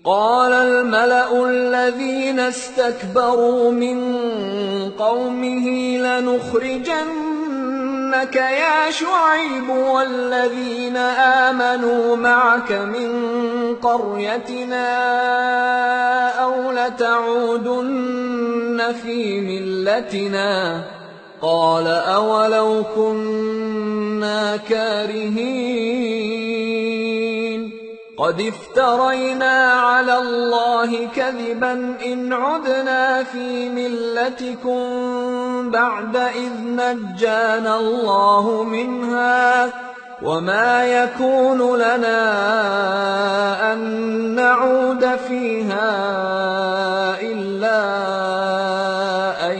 قال الملأ الذين استكبروا من قومه لنخرجنك يا شعيب والذين آمنوا معك من قريتنا أو لتعودن في ملتنا قال أولو كنا كارهين قد افترينا على الله كذبا إن عدنا في ملتكم بعد إذ نجانا الله منها وما يكون لنا أن نعود فيها إلا أن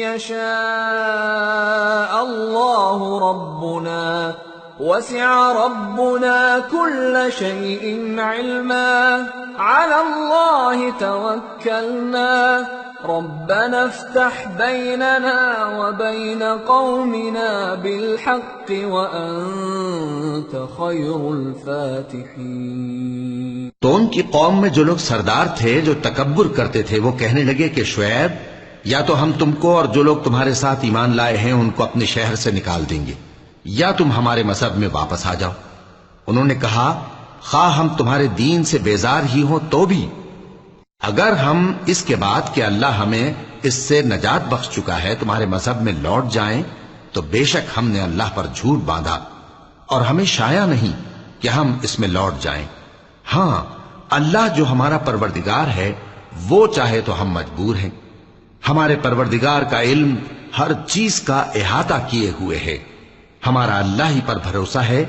يشاء الله ربنا وسع ربنا كل شيء علما على الله توكلنا ربنا افتح بيننا وبين قومنا بالحق وأنت خير الفاتحين. تو ان کی قوم میں جو لوگ سردار تھے جو تکبر کرتے تھے وہ کہنے لگے کہ شعیب یا تو ہم تم کو اور جو لوگ تمہارے ساتھ ایمان لائے ہیں ان کو اپنے شہر سے نکال دیں گے یا تم ہمارے مذہب میں واپس آ جاؤ. انہوں نے کہا خواہ ہم تمہارے دین سے بیزار ہی ہوں تو بھی اگر ہم اس کے بعد کہ اللہ ہمیں اس سے نجات بخش چکا ہے تمہارے مذہب میں لوٹ جائیں تو بے شک ہم نے اللہ پر جھوٹ باندھا اور ہمیں شایع نہیں کہ ہم اس میں لوٹ جائیں. ہاں اللہ جو ہمارا پروردگار ہے وہ چاہے تو ہم مجبور ہیں. ہمارے پروردگار کا علم ہر چیز کا احاطہ کیے ہوئے ہے. ہمارا اللہ ہی پر بھروسہ ہے.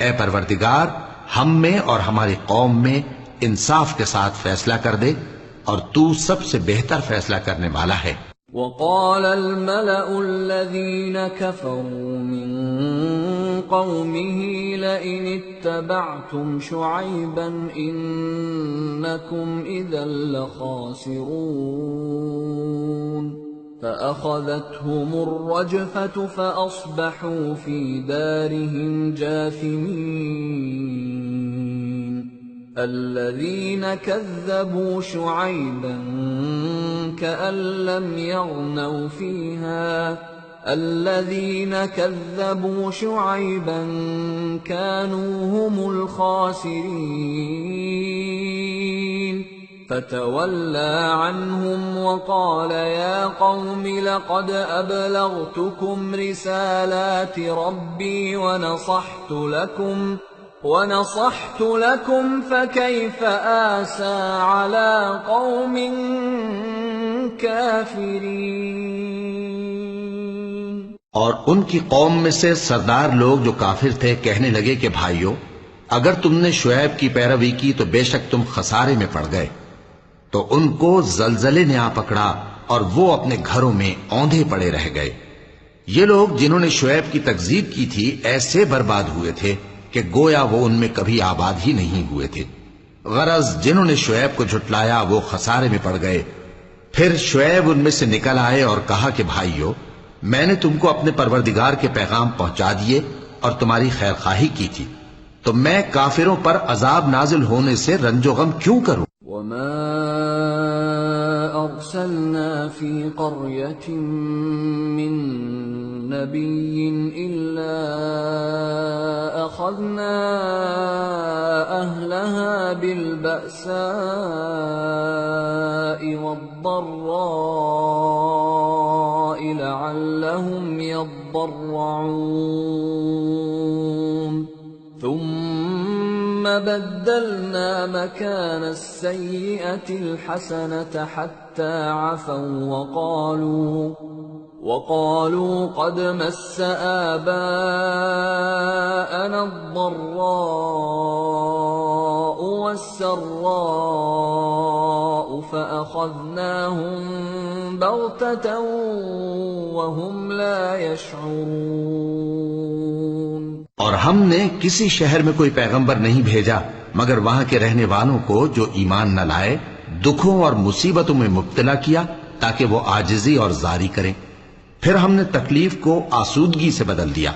اے پروردگار ہم میں اور ہماری قوم میں انصاف کے ساتھ فیصلہ کر دے اور تو سب سے بہتر فیصلہ کرنے والا ہے. وقال الملأ الذين كفروا من قومه لئن اتبعتم شعيبا إنكم إذا لخاسرون فأخذتهم الرجفة فأصبحوا في دارهم جاثمين. الذين كذبوا شعيبا كأن لم يغنوا فيها الذين كذبوا شعيبا كانوا هم الخاسرين. فتولى عنهم وقال يا قوم لقد أبلغتكم رسالات ربي ونصحت لكم فكيف آسى على قوم كافرين. اور ان کی قوم میں سے سردار لوگ جو کافر تھے کہنے لگے کہ بھائیو اگر تم نے شعیب کی پیروی کی تو بے شک تم خسارے میں پڑ گئے. تو ان کو زلزلے نے آ پکڑا اور وہ اپنے گھروں میں اوندھے پڑے رہ گئے. یہ لوگ جنہوں نے شعیب کی تکذیب کی تھی ایسے برباد ہوئے تھے کہ گویا وہ ان میں کبھی آباد ہی نہیں ہوئے تھے. غرض جنہوں نے شعیب کو جھٹلایا وہ خسارے میں پڑ گئے. پھر شعیب ان میں سے نکل آئے اور کہا کہ بھائیو میں نے تم کو اپنے پروردگار کے پیغام پہنچا دیے اور تمہاری خیر خواہی کی تھی تو میں کافروں پر عذاب نازل ہونے سے رنج و غم کیوں کروں. وما أرسلنا في قرية من نبي إلا أخذنا أهلها بالبأساء والضراء لعلهم يضرعون. ثم بدلنا مكان السيئة الحسنة حتى عفوا وقالوا قد مس آباءنا الضراء والسراء فأخذناهم بغتة وهم لا يشعرون. اور ہم نے کسی شہر میں کوئی پیغمبر نہیں بھیجا مگر وہاں کے رہنے والوں کو جو ایمان نہ لائے دکھوں اور مصیبتوں میں مبتلا کیا تاکہ وہ عاجزی اور زاری کریں. پھر ہم نے تکلیف کو آسودگی سے بدل دیا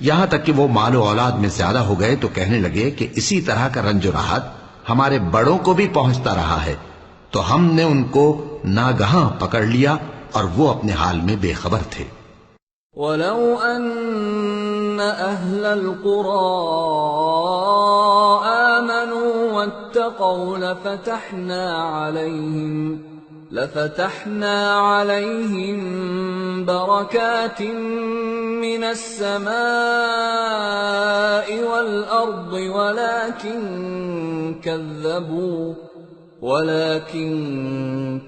یہاں تک کہ وہ مال و اولاد میں زیادہ ہو گئے تو کہنے لگے کہ اسی طرح کا رنج و راحت ہمارے بڑوں کو بھی پہنچتا رہا ہے، تو ہم نے ان کو ناگہاں پکڑ لیا اور وہ اپنے حال میں بے خبر تھے۔ وَلَوْ أَنَّ أَهْلَ الْقُرَىٰ آمَنُوا وَاتَّقَوْا لَفَتَحْنَا عَلَيْهِم بَرَكَاتٍ مِّنَ السَّمَاءِ وَالْأَرْضِ ولكن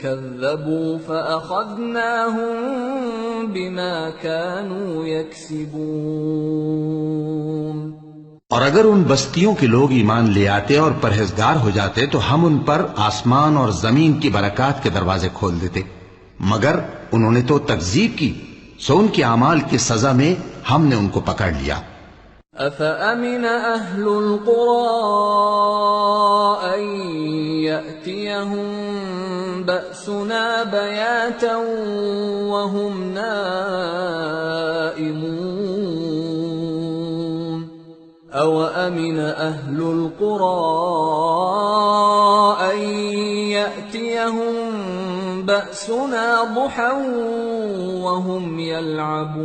كذبوا فأخذناهم بما كانوا يكسبون۔ اور اگر ان بستیوں کے لوگ ایمان لے آتے اور پرہیزگار ہو جاتے تو ہم ان پر آسمان اور زمین کی برکات کے دروازے کھول دیتے، مگر انہوں نے تو تکذیب کی، سو ان کے اعمال کی سزا میں ہم نے ان کو پکڑ لیا۔ أَفَأَمِنَ أَهْلُ الْقُرَىٰ أَن يَأْتِيَهُم بَأْسُنَا بَيَاتًا وَهُمْ نَائِمُونَ أَوَأَمِنَ أَهْلُ الْقُرَىٰ أَن يَأْتِيَهُم بَأْسُنَا ضُحًى وَهُمْ يَلْعَبُونَ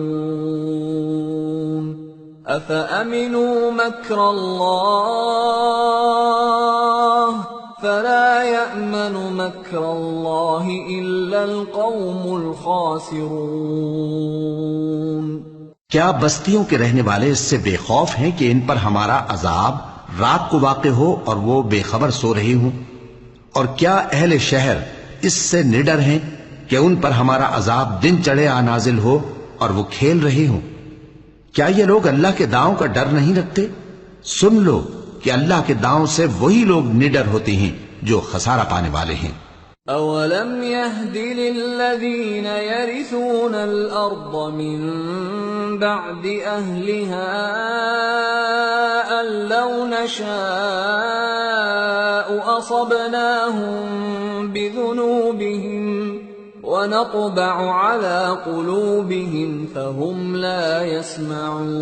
أَفَأَمِنُوا مَكْرَ اللَّهِ فَلَا يَأْمَنُ مَكْرَ اللَّهِ إِلَّا الْقَوْمُ الْخَاسِرُونَ۔ کیا بستیوں کے رہنے والے اس سے بے خوف ہیں کہ ان پر ہمارا عذاب رات کو واقع ہو اور وہ بے خبر سو رہے ہوں؟ اور کیا اہل شہر اس سے نڈر ہیں کہ ان پر ہمارا عذاب دن چڑھے آ نازل ہو اور وہ کھیل رہے ہوں؟ کیا یہ لوگ اللہ کے داؤں کا ڈر نہیں رکھتے؟ سن لو کہ اللہ کے داؤں سے وہی لوگ نڈر ہوتے ہیں جو خسارہ پانے والے ہیں۔ أَوَلَمْ يَهْدِ لِلَّذِينَ يَرِثُونَ الْأَرْضَ مِن بَعْدِ أَهْلِهَا أَن لَّوْ نَشَاءُ أَصَبْنَاهُم بِذُنُوبِهِمْ وَنَطْبَعُ عَلَىٰ قُلُوبِهِمْ فَهُمْ لَا يَسْمَعُونَ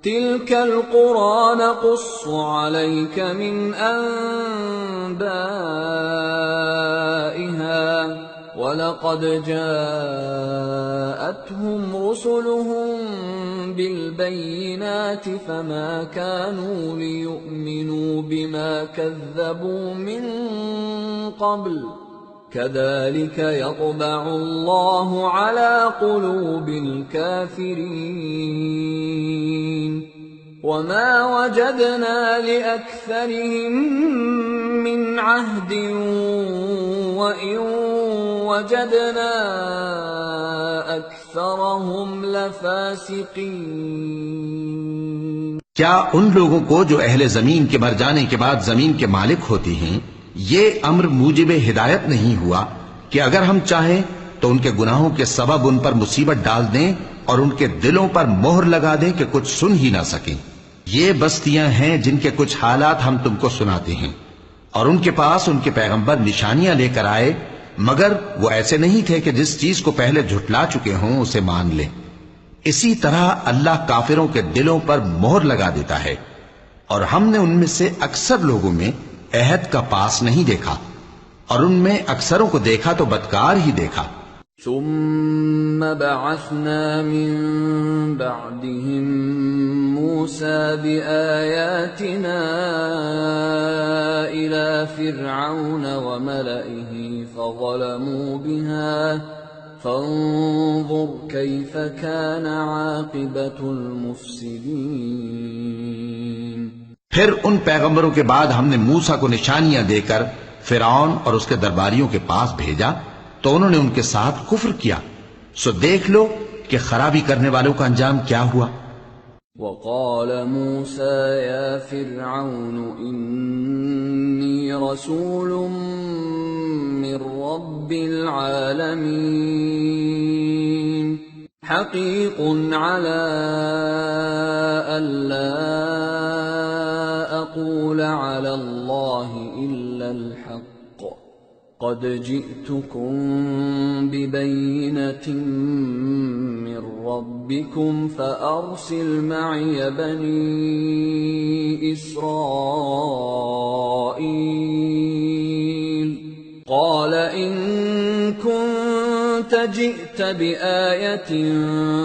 تِلْكَ الْقُرَىٰ نَقُصُّ عَلَيْكَ مِنْ أَنبَائِهَا وَلَقَدْ جَاءَتْهُمْ رُسُلُهُم بِالْبَيِّنَاتِ فَمَا كَانُوا لِيُؤْمِنُوا بِمَا كَذَّبُوا مِن قَبْلُ كَذَلِكَ يَطْبَعُ اللَّهُ عَلَىٰ قُلُوبِ الْكَافِرِينَ وَمَا وَجَدْنَا لِأَكْثَرِهِم مِّنْ عَهْدٍ وَإِن وَجَدْنَا أَكْثَرَهُمْ لَفَاسِقِينَ۔ کیا ان لوگوں کو جو اہل زمین کے مر جانے کے بعد زمین کے مالک ہوتی ہیں یہ امر موجب ہدایت نہیں ہوا کہ اگر ہم چاہیں تو ان کے گناہوں کے سبب ان پر مصیبت ڈال دیں اور ان کے دلوں پر مہر لگا دیں کہ کچھ سن ہی نہ سکیں؟ یہ بستیاں ہیں جن کے کچھ حالات ہم تم کو سناتے ہیں، اور ان کے پاس ان کے پیغمبر نشانیاں لے کر آئے، مگر وہ ایسے نہیں تھے کہ جس چیز کو پہلے جھٹلا چکے ہوں اسے مان لیں۔ اسی طرح اللہ کافروں کے دلوں پر مہر لگا دیتا ہے، اور ہم نے ان میں سے اکثر لوگوں میں عہد کا پاس نہیں دیکھا، اور ان میں اکثروں کو دیکھا تو بدکار ہی دیکھا۔ ثم بعثنا من بعدهم موسى بآياتنا إلى فرعون وملئه فظلموا بها فانظر كيف كان عاقبة المفسدين۔ پھر ان پیغمبروں کے بعد ہم نے موسیٰ کو نشانیاں دے کر فرعون اور اس کے درباریوں کے پاس بھیجا تو انہوں نے ان کے ساتھ کفر کیا، سو دیکھ لو کہ خرابی کرنے والوں کا انجام کیا ہوا۔ وقال موسى يا فرعون إني رسول من رب العالمين حقيق على ألا أقول على الله إلا الحق قد جئتكم ببينة من ربكم فأرسل معي بني إسرائيل قال إن كنت جئت بآية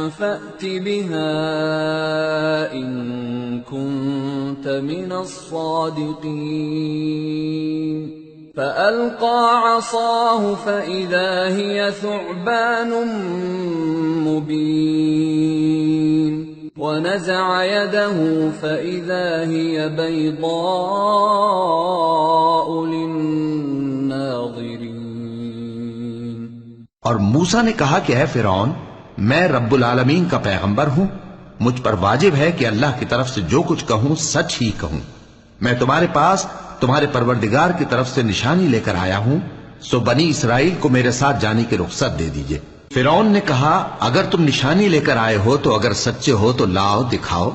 فأت بها إن كنت من الصادقين فألقى عصاه فإذا هي ثعبان مبين ونزع يده فإذا هي بيضاء للناظرين. اور موسیٰ نے کہا کہ اے فرعون، میں رب العالمین کا پیغمبر ہوں، مجھ پر واجب ہے کہ اللہ کی طرف سے جو کچھ کہوں سچ ہی کہوں. میں تمہارے پاس تمہارے پروردگار کی طرف سے نشانی لے کر آیا ہوں، سو بنی اسرائیل کو میرے ساتھ جانے کی رخصت دے دیجئے. فرعون نے کہا اگر تم نشانی لے کر آئے ہو تو اگر سچے ہو تو لاؤ دکھاؤ.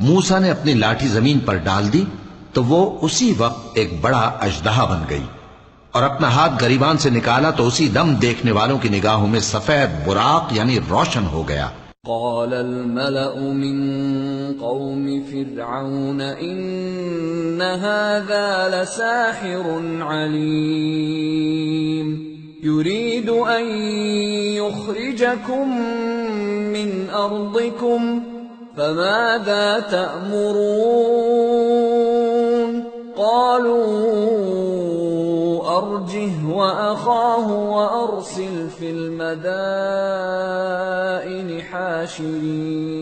موسیٰ نے اپنی لاٹھی زمین پر ڈال دی تو وہ اسی وقت ایک بڑا اژدہا بن گئی، اور اپنا ہاتھ گریبان سے نکالا تو اسی دم دیکھنے والوں کی نگاہوں میں سفید براق یعنی روشن ہو گیا. قال الملأ من قوم فرعون إن هذا لساحر عليم يريد أن يخرجكم من أرضكم فماذا تأمرون قالوا أرجه وأخاه وأرسل في المدائن حاشرين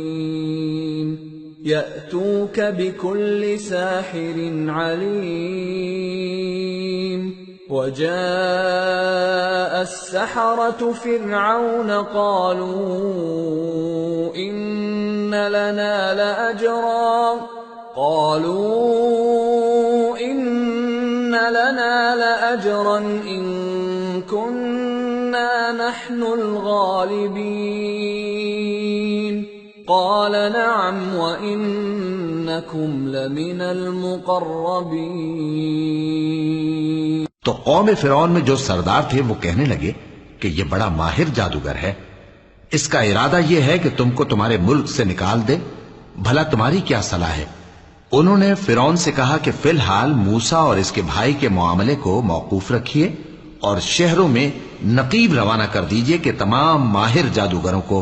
يأتوك بكل ساحر عليم. وجاء السحرة فرعون قالوا إن لنا لأجرا إن كنا نحن الغالبين قال نعم وإنكم لمن المقربين. تو قوم فرعون میں جو سردار تھے وہ کہنے لگے کہ یہ بڑا ماہر جادوگر ہے، اس کا ارادہ یہ ہے کہ تم کو تمہارے ملک سے نکال دے، بھلا تمہاری کیا صلاح ہے؟ انہوں نے فرعون سے کہا کہ فی الحال موسیٰ اور اس کے بھائی کے معاملے کو موقوف رکھیے اور شہروں میں نقیب روانہ کر دیجئے کہ تمام ماہر جادوگروں کو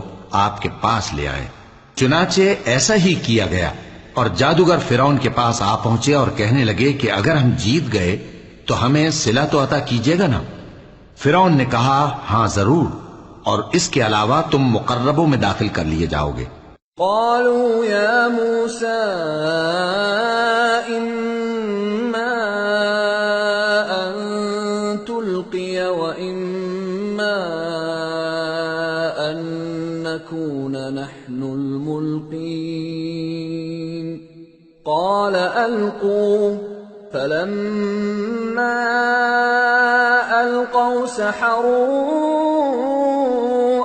آپ کے پاس لے آئیں. چنانچہ ایسا ہی کیا گیا، اور جادوگر فرعون کے پاس آ پہنچے اور کہنے لگے کہ اگر ہم جیت گئے تو ہمیں صلہ تو عطا کیجیے گا نا؟ فرعون نے کہا ہاں ضرور، اور اس کے علاوہ تم مقربوں میں داخل کر لیے جاؤ گے. قالوا يا موسى إما أن تلقي وإما أن نكون نحن الملقين قال ألقوا فلما ألقوا سحروا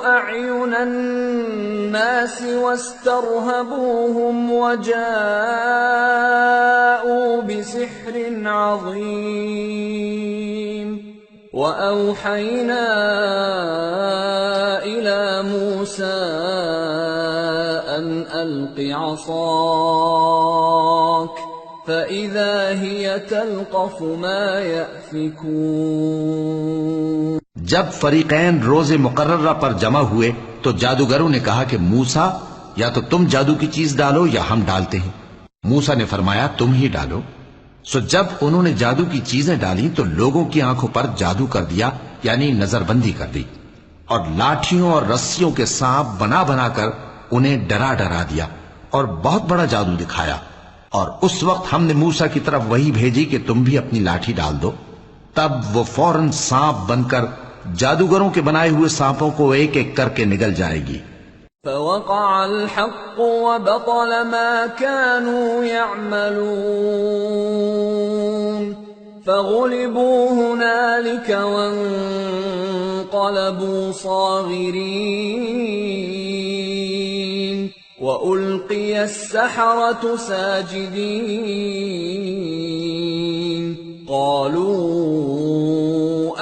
أعين الناس واسترهبوهم وجاءوا بسحر عظيم. وأوحينا إلى موسى أن ألق عصاك فإذا هي تلقف ما يأفكون. جب فریقین روز مقررہ پر جمع ہوئے تو جادوگروں نے کہا کہ موسیٰ یا تو تم جادو کی چیز ڈالو یا ہم ڈالتے ہیں. موسیٰ نے فرمایا تم ہی ڈالو. سو جب انہوں نے جادو کی چیزیں ڈالی تو لوگوں کی آنکھوں پر جادو کر دیا یعنی نظر بندی کر دی، اور لاٹھیوں اور رسیوں کے سانپ بنا بنا کر انہیں ڈرا ڈرا دیا اور بہت بڑا جادو دکھایا. اور اس وقت ہم نے موسیٰ کی طرف وہی بھیجی کہ تم بھی اپنی لاٹھی ڈال دو. تب وہ فوراً سانپ بن کر جادوگروں کے بنائے ہوئے سانپوں کو ایک ایک کر کے نگل جائے گی. فوقع الحق وبطل ما كانوا يعملون فغلبوا هنالك وانقلبوا صاغرين وألقي السحرة ساجدين قالوا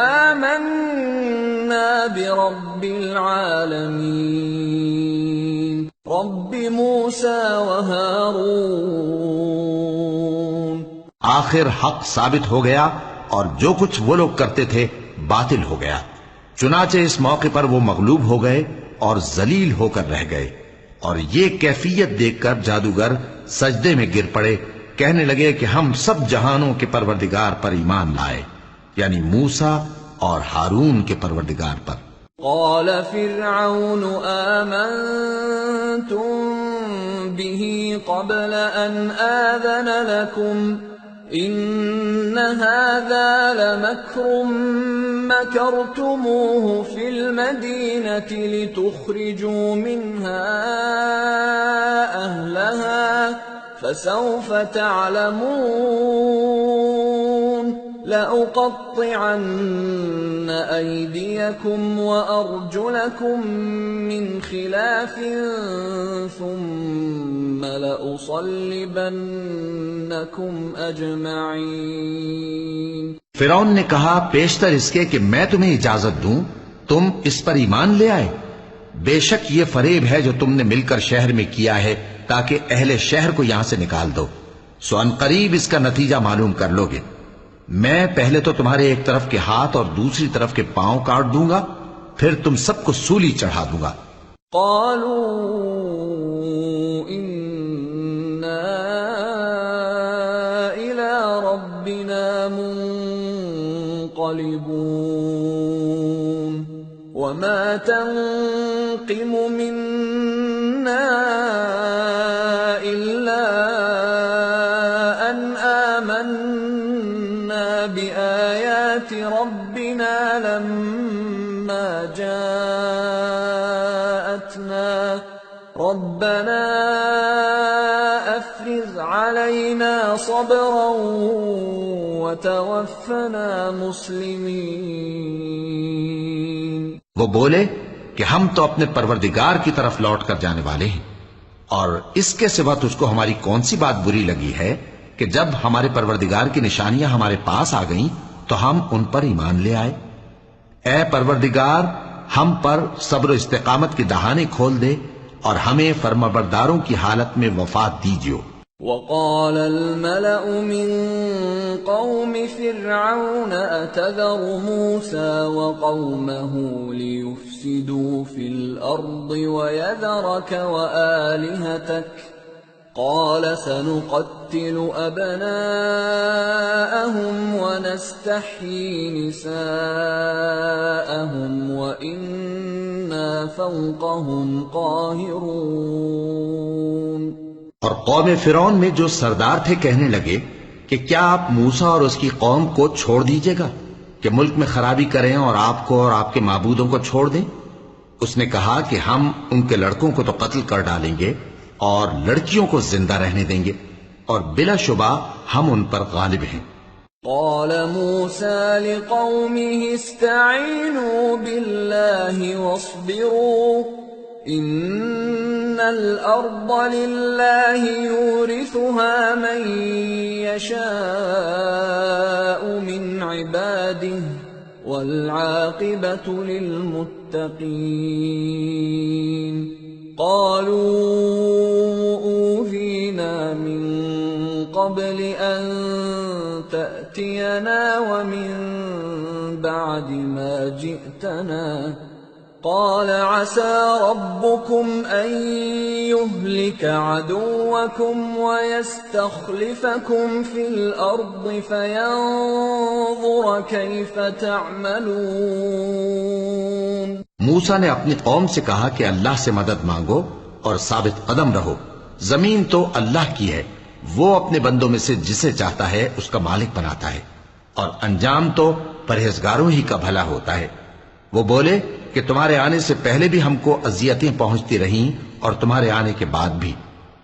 العالمين رب موسى وهارون۔ آخر حق ثابت ہو گیا اور جو کچھ وہ لوگ کرتے تھے باطل ہو گیا۔ چنانچہ اس موقع پر وہ مغلوب ہو گئے اور ذلیل ہو کر رہ گئے، اور یہ کیفیت دیکھ کر جادوگر سجدے میں گر پڑے، کہنے لگے کہ ہم سب جہانوں کے پروردگار پر ایمان لائے، یعنی موسیٰ اور ہارون کے پروردگار پر۔ قال فرعون آمنتم به قبل أن آذن لكم إن هذا لمكر مكرتموه في المدينة لتخرجوا منها أهلها فسوف تعلمون لأقطعن أيديكم وأرجلكم من خلاف ثم لأصلبنكم أجمعين۔ فرعون نے کہا پیشتر اس کے کہ میں تمہیں اجازت دوں تم اس پر ایمان لے آئے، بے شک یہ فریب ہے جو تم نے مل کر شہر میں کیا ہے تاکہ اہل شہر کو یہاں سے نکال دو، سو ان قریب اس کا نتیجہ معلوم کر لو گے۔ میں پہلے تو تمہارے ایک طرف کے ہاتھ اور دوسری طرف کے پاؤں کاٹ دوں گا، پھر تم سب کو سولی چڑھا دوں گا۔ قالوا إنا إلى ربنا منقلبون وما تنقم منا إلا أن آمنا بآيات ربنا لما جاءتنا ربنا أفرغ علينا صبرا وتوفنا مسلمين۔ وہ بولے کہ ہم تو اپنے پروردگار کی طرف لوٹ کر جانے والے ہیں، اور اس کے سوا تجھ کو ہماری کون سی بات بری لگی ہے کہ جب ہمارے پروردگار کی نشانیاں ہمارے پاس آ گئیں تو ہم ان پر ایمان لے آئے۔ اے پروردگار، ہم پر صبر و استقامت کی دہانے کھول دے اور ہمیں فرمانبرداروں کی حالت میں وفات دیجیو۔ وقال الملأ من قوم فرعون أتذر موسى وقومه ليفسدوا في الأرض ويذرك وآلهتك قال سنقتل أبناءهم ونستحيي نساءهم وإنا فوقهم قاهرون۔ اور قوم فرعون میں جو سردار تھے کہنے لگے کہ کیا آپ موسیٰ اور اس کی قوم کو چھوڑ دیجیے گا کہ ملک میں خرابی کریں اور آپ کو اور آپ کے معبودوں کو چھوڑ دیں؟ اس نے کہا کہ ہم ان کے لڑکوں کو تو قتل کر ڈالیں گے اور لڑکیوں کو زندہ رہنے دیں گے، اور بلا شبہ ہم ان پر غالب ہیں۔ قال موسى لقومه استعينوا بالله واصبروا إن الأرض لله يورثها من يشاء من عباده والعاقبة للمتقين۔ قالوا أوذينا من قبل أن تأتينا ومن بعد ما جئتنا قال عسى ربكم أن يهلك عدوكم ويستخلفكم في الأرض فينظر كيف تعملون۔ موسیٰ نے اپنی قوم سے کہا کہ اللہ سے مدد مانگو اور ثابت قدم رہو، زمین تو اللہ کی ہے، وہ اپنے بندوں میں سے جسے چاہتا ہے اس کا مالک بناتا ہے، اور انجام تو پرہیزگاروں ہی کا بھلا ہوتا ہے۔ وہ بولے کہ تمہارے آنے سے پہلے بھی ہم کو اذیتیں پہنچتی رہیں اور تمہارے آنے کے بعد بھی۔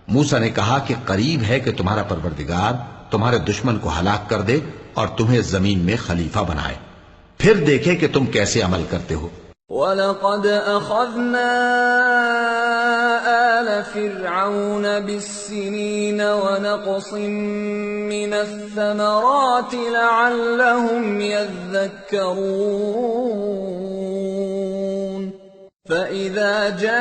موسیٰ نے کہا کہ قریب ہے کہ تمہارا پروردگار تمہارے دشمن کو ہلاک کر دے اور تمہیں زمین میں خلیفہ بنائے، پھر دیکھے کہ تم کیسے عمل کرتے ہو۔ وَلَقَدْ أَخَذْنَا آلَ فِرْعَوْنَ بِالسِّنِينَ وَنَقْصٍ مِّنَ الثَّمَرَاتِ لَعَلَّهُمْ يَذَّكَّرُونَ فَإِذَا جَاءَتْهُمُ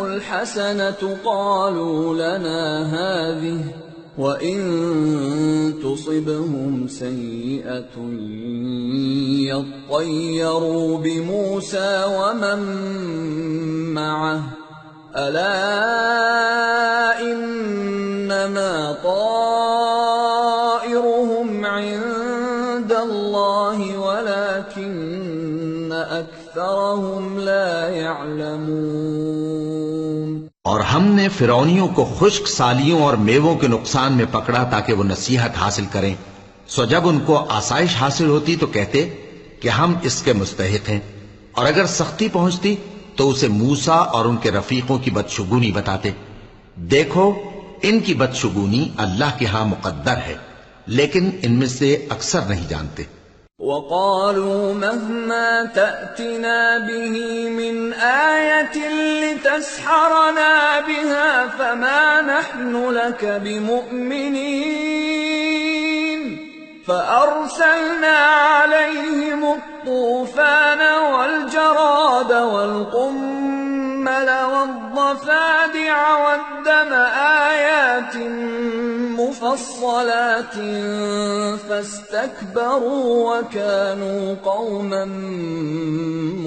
الْحَسَنَةُ قَالُوا لَنَا هَٰذِهِ وَإِن تُصِبْهُمْ سَيِّئَةٌ يَطَّيَّرُوا بِمُوسَىٰ وَمَن مَّعَهُ أَلَا إِنَّمَا طَائِرُهُمْ عِندَ اللَّهِ وَلَٰكِنَّ أَكْثَرَهُمْ لَا يَعْلَمُونَ۔ اور ہم نے فرعونیوں کو خشک سالیوں اور میووں کے نقصان میں پکڑا تاکہ وہ نصیحت حاصل کریں، سو جب ان کو آسائش حاصل ہوتی تو کہتے کہ ہم اس کے مستحق ہیں، اور اگر سختی پہنچتی تو اسے موسیٰ اور ان کے رفیقوں کی بدشگونی بتاتے۔ دیکھو ان کی بدشگونی اللہ کے ہاں مقدر ہے، لیکن ان میں سے اکثر نہیں جانتے۔ وَقَالُوا مَهْمَا تَأْتِنَا بِهِ مِنْ آيَةٍ لِتَسْحَرَنَا بِهَا فَمَا نَحْنُ لَكَ بِمُؤْمِنِينَ فَأَرْسَلْنَا عَلَيْهِمُ الطُّوفَانَ وَالْجَرَادَ وَالْقُمَّلَ وَالضَّفَادِعَ وَالدَّمَ آيَاتٍ مُفَصَّلَاتٍ فَاسْتَكْبَرُوا وَكَانُوا قَوْمًا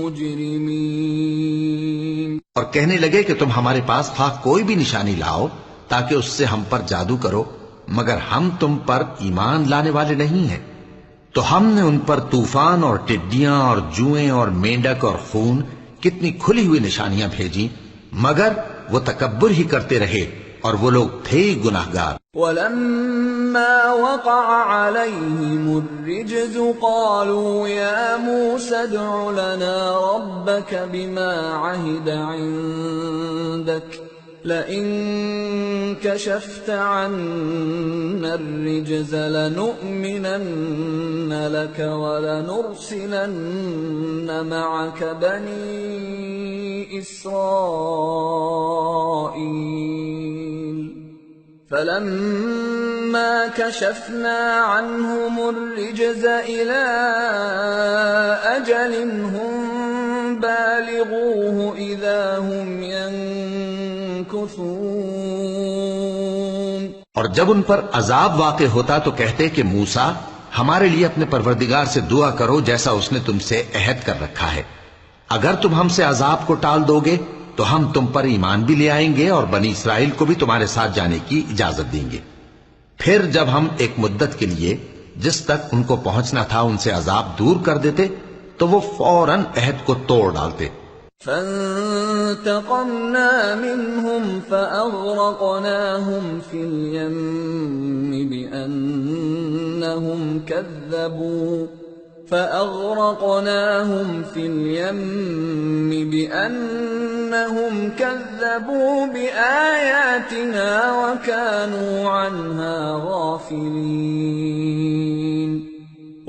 مُجْرِمِينَ۔ اور کہنے لگے کہ تم ہمارے پاس خواہ کوئی بھی نشانی لاؤ تاکہ اس سے ہم پر جادو کرو، مگر ہم تم پر ایمان لانے والے نہیں ہیں۔ تو ہم نے ان پر طوفان اور ٹڈیاں اور جوئیں اور مینڈک اور خون کتنی کھلی ہوئی نشانیاں بھیجی، مگر وہ تکبر ہی کرتے رہے اور وہ لوگ تھے گناہگار۔ وَلَمَّا وَقَعَ عَلَيْهِمُ الرِّجْزُ قَالُوا يَا مُوسَى ادْعُ لَنَا رَبَّكَ بِمَا عَهِدَ عِندَكَ لَئِن كَشَفْتَ عَنَّا الرِّجْزَ لَنُؤْمِنَنَّ لَكَ وَلَنُرْسِلَنَّ مَعَكَ بَنِي إِسْرَائِيلَ فَلَمَّا كَشَفْنَا عَنْهُمُ الرِّجْزَ إِلَىٰ أَجَلٍ هُمْ بَالِغُوهُ إِذَا هُمْ يَنكُثُونَ۔ اور جب ان پر عذاب واقع ہوتا تو کہتے کہ موسیٰ ہمارے لیے اپنے پروردگار سے دعا کرو جیسا اس نے تم سے عہد کر رکھا ہے، اگر تم ہم سے عذاب کو ٹال دو گے تو ہم تم پر ایمان بھی لے آئیں گے اور بنی اسرائیل کو بھی تمہارے ساتھ جانے کی اجازت دیں گے۔ پھر جب ہم ایک مدت کے لیے جس تک ان کو پہنچنا تھا ان سے عذاب دور کر دیتے تو وہ فوراً عہد کو توڑ ڈالتے۔ فَانْتَقَمْنَا مِنْهُمْ فَأَغْرَقْنَاهُمْ فِي الْيَمِّ بِأَنَّهُمْ كَذَّبُوا بِآيَاتِنَا وَكَانُوا عَنْهَا غَافِلِينَ۔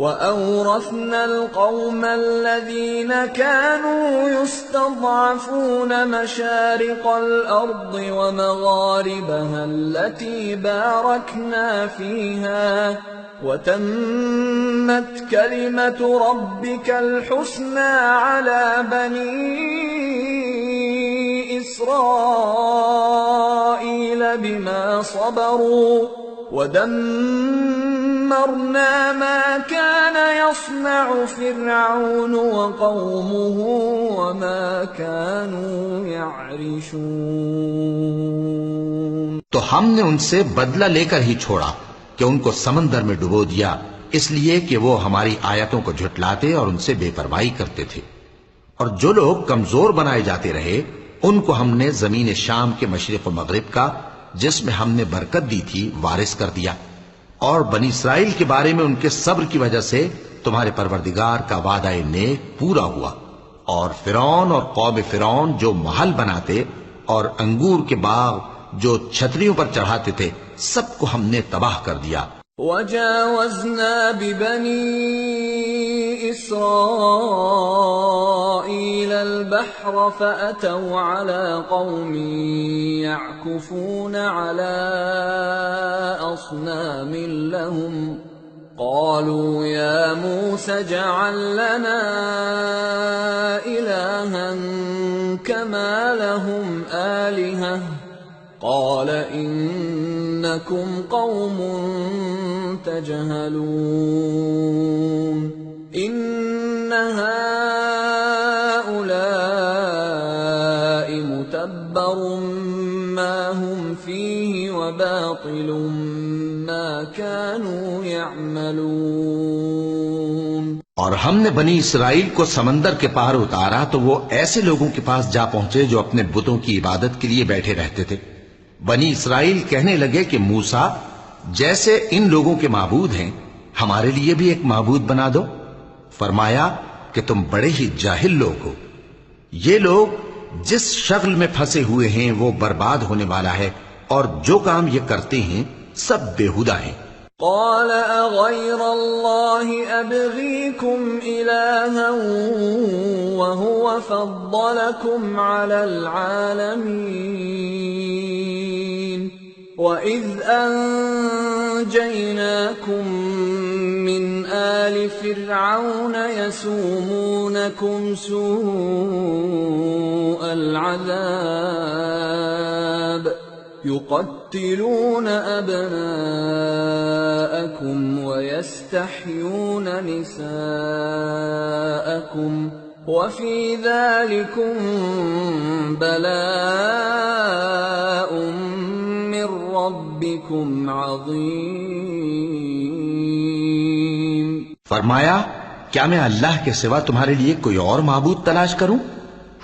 وَأَوْرَثْنَا الْقَوْمَ الَّذِينَ كَانُوا يُسْتَضْعَفُونَ مَشَارِقَ الْأَرْضِ وَمَغَارِبَهَا الَّتِي بَارَكْنَا فِيهَا وَتَمَّتْ كَلِمَةُ رَبِّكَ الْحُسْنَى عَلَى بَنِي إِسْرَائِيلَ بِمَا صَبَرُوا وَدَمَّرْنَا مَا كَانَ يَصْنَعُ فِرْعَوْنُ وَقَوْمُهُ وَمَا كَانُوا يَعْرِشُونَ۔ تو ہم نے ان سے بدلہ لے کر ہی چھوڑا کہ ان کو سمندر میں ڈبو دیا، اس لیے کہ وہ ہماری آیتوں کو جھٹلاتے اور ان سے بے پرواہی کرتے تھے۔ اور جو لوگ کمزور بنائے جاتے رہے ان کو ہم نے زمین شام کے مشرق و مغرب کا جس میں ہم نے برکت دی تھی وارث کر دیا، اور بنی اسرائیل کے بارے میں ان کے صبر کی وجہ سے تمہارے پروردگار کا وعدہ نیک پورا ہوا۔ اور فرعون اور قوم فرعون جو محل بناتے اور انگور کے باغ جو چھتریوں پر چڑھاتے تھے سب کو ہم نے تباہ کر دیا۔ وَجَاوَزْنَا بِبَنِي إِسْرَائِيلَ الْبَحْرَ فَأَتَوْا عَلَى قَوْمٍ يَعْكُفُونَ عَلَى أَصْنَامٍ لَهُمْ قالوا يا موسى اجعل لنا إلها كما لهم آلهة قال إنكم قوم تجهلون إن هؤلاء متبر ما هم فيه وباطل ما كانوا يعملون۔ اور ہم نے بنی اسرائیل کو سمندر کے پار اتارا تو وہ ایسے لوگوں کے پاس جا پہنچے جو اپنے بتوں کی عبادت کے لیے بیٹھے رہتے تھے۔ بنی اسرائیل کہنے لگے کہ موسیٰ جیسے ان لوگوں کے معبود ہیں ہمارے لیے بھی ایک معبود بنا دو۔ فرمایا کہ تم بڑے ہی جاہل لوگ ہو، یہ لوگ جس شغل میں پھنسے ہوئے ہیں وہ برباد ہونے والا ہے، اور جو کام یہ کرتے ہیں سب بیہودہ ہیں۔ قال أغير الله أبغيكم إلها وهو فضلكم على العالمين وإذ أنجيناكم من آل فرعون يسومونكم سوء العذاب يقتلون أبناءكم ويستحيون نساءكم وفي ذلكم بلاء من ربكم عظيم۔ فرمایا کیا میں اللہ کے سوا تمہارے لیے کوئی اور معبود تلاش کروں،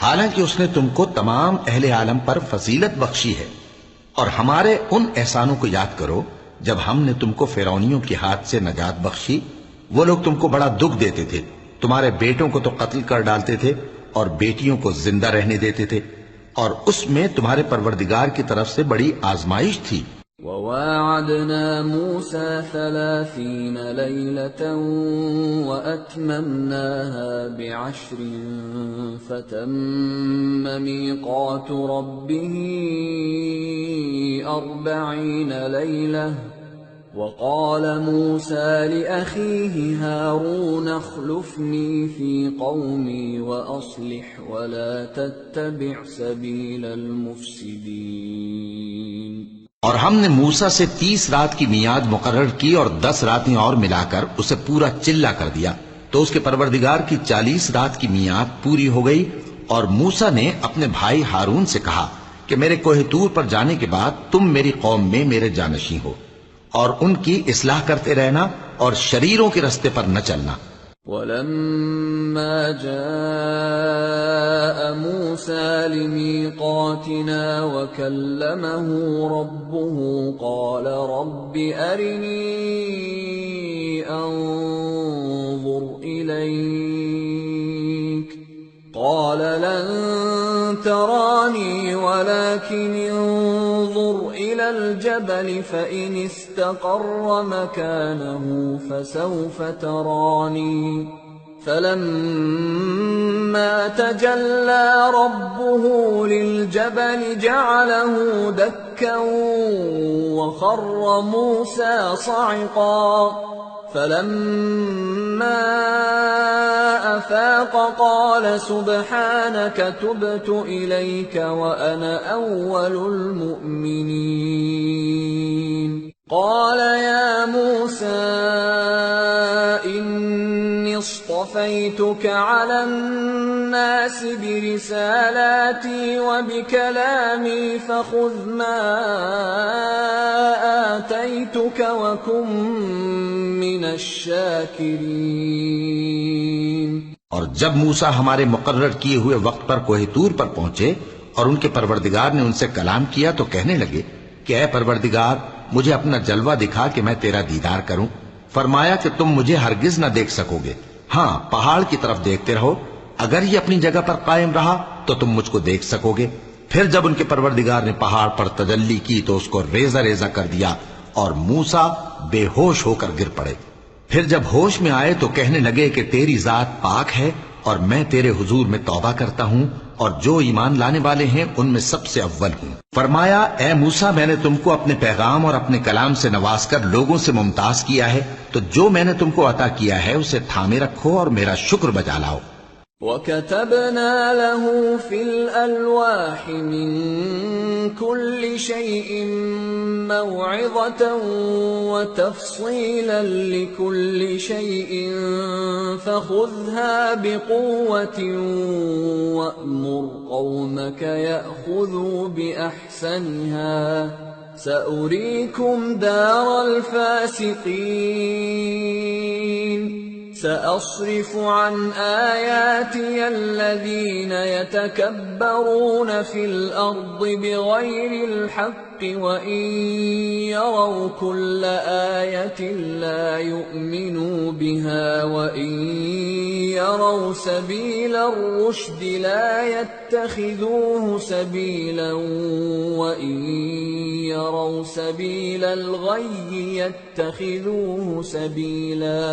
حالانکہ اس نے تم کو تمام اہل عالم پر فضیلت بخشی ہے۔ اور ہمارے ان احسانوں کو یاد کرو جب ہم نے تم کو فرعونیوں کے ہاتھ سے نجات بخشی۔ وہ لوگ تم کو بڑا دکھ دیتے تھے، تمہارے بیٹوں کو تو قتل کر ڈالتے تھے اور بیٹیوں کو زندہ رہنے دیتے تھے، اور اس میں تمہارے پروردگار کی طرف سے بڑی آزمائش تھی۔ وَوَاعَدْنَا مُوسَى 30 لَيْلَةً وَأَتْمَمْنَاهَا ب10 فَتَمَّ مِيقَاتُ رَبِّهِ 40 لَيْلَةً وَقَالَ مُوسَى لِأَخِيهِ هَارُونَ اخْلُفْنِي فِي قَوْمِي وَأَصْلِحْ وَلَا تَتَّبِعْ سَبِيلَ الْمُفْسِدِينَ۔ اور ہم نے موسیٰ سے 30 رات کی میعاد مقرر کی اور 10 راتیں اور ملا کر اسے پورا چلہ کر دیا، تو اس کے پروردگار کی 40 رات کی میعاد پوری ہو گئی۔ اور موسیٰ نے اپنے بھائی ہارون سے کہا کہ میرے کوہ طور پر جانے کے بعد تم میری قوم میں میرے جانشین ہو، اور ان کی اصلاح کرتے رہنا اور شریروں کے رستے پر نہ چلنا۔ وَلَمَّا جَاءَ مُوسَى لِمِيقَاتِنَا وَكَلَّمَهُ رَبُّهُ قَالَ رَبِّ أَرِنِي أَنظُرْ إِلَيْكَ قَالَ لَن تَرَانِي وَلَكِنِ انظُرْ إِلَى الْجَبَلِ فَإِنِ اسْتَقَرَّ مَكَانَهُ فَسَوْفَ تَرَانِي فَلَمَّا تَجَلَّى رَبُّهُ لِلْجَبَلِ جَعَلَهُ دَكًّا وَخَرَّ مُوسَى صَعِقًا فَلَمَّا أَفَاقَ قَالَ سُبْحَانَكَ تُبْتُ إِلَيْكَ وَأَنَا أَوَّلُ الْمُؤْمِنِينَ۔ قَالَ يَا مُوسَى إِنِّي اصْطَفَيْتُكَ عَلَى النَّاسِ بِرِسَالَاتِي وَبِكَلَامِي فَخُذْ مَا آتَيْتُكَ وَكُن مِّنَ الشَّاكِرِينَ۔ اور جب موسیٰ ہمارے مقرر کیے ہوئے وقت پر کوہ طور پر پہنچے اور ان کے پروردگار نے ان سے کلام کیا تو کہنے لگے کہ اے پروردگار مجھے اپنا جلوہ دکھا کہ میں تیرا دیدار کروں۔ فرمایا کہ تم مجھے ہرگز نہ دیکھ سکو گے، ہاں پہاڑ کی طرف دیکھتے رہو، اگر یہ اپنی جگہ پر قائم رہا تو تم مجھ کو دیکھ سکو گے۔ پھر جب ان کے پروردگار نے پہاڑ پر تجلی کی تو اس کو ریزہ ریزہ کر دیا اور موسیٰ بے ہوش ہو کر گر پڑے۔ پھر جب ہوش میں آئے تو کہنے لگے کہ تیری ذات پاک ہے اور میں تیرے حضور میں توبہ کرتا ہوں اور جو ایمان لانے والے ہیں ان میں سب سے اول ہوں۔ فرمایا اے موسیٰ میں نے تم کو اپنے پیغام اور اپنے کلام سے نواز کر لوگوں سے ممتاز کیا ہے، تو جو میں نے تم کو عطا کیا ہے اسے تھامے رکھو اور میرا شکر بجا لاؤ۔ وَكَتَبْنَا لَهُ فِي الْأَلْوَاحِ مِنْ كُلِّ شَيْءٍ مَوْعِظَةً وَتَفْصِيلًا لِكُلِّ شَيْءٍ فَخُذْهَا بِقُوَّةٍ وَأْمُرْ قَوْمَكَ يَأْخُذُوا بِأَحْسَنِهَا سَأُرِيكُمْ دَارَ الْفَاسِقِينَ سأصرف عن آياتي الذين يتكبرون في الأرض بغير الحق وإن يروا كل آية لا يؤمنوا بها وإن يروا سبيل الرشد لا يتخذوه سبيلا وإن يروا سبيل الغي يتخذوه سبيلا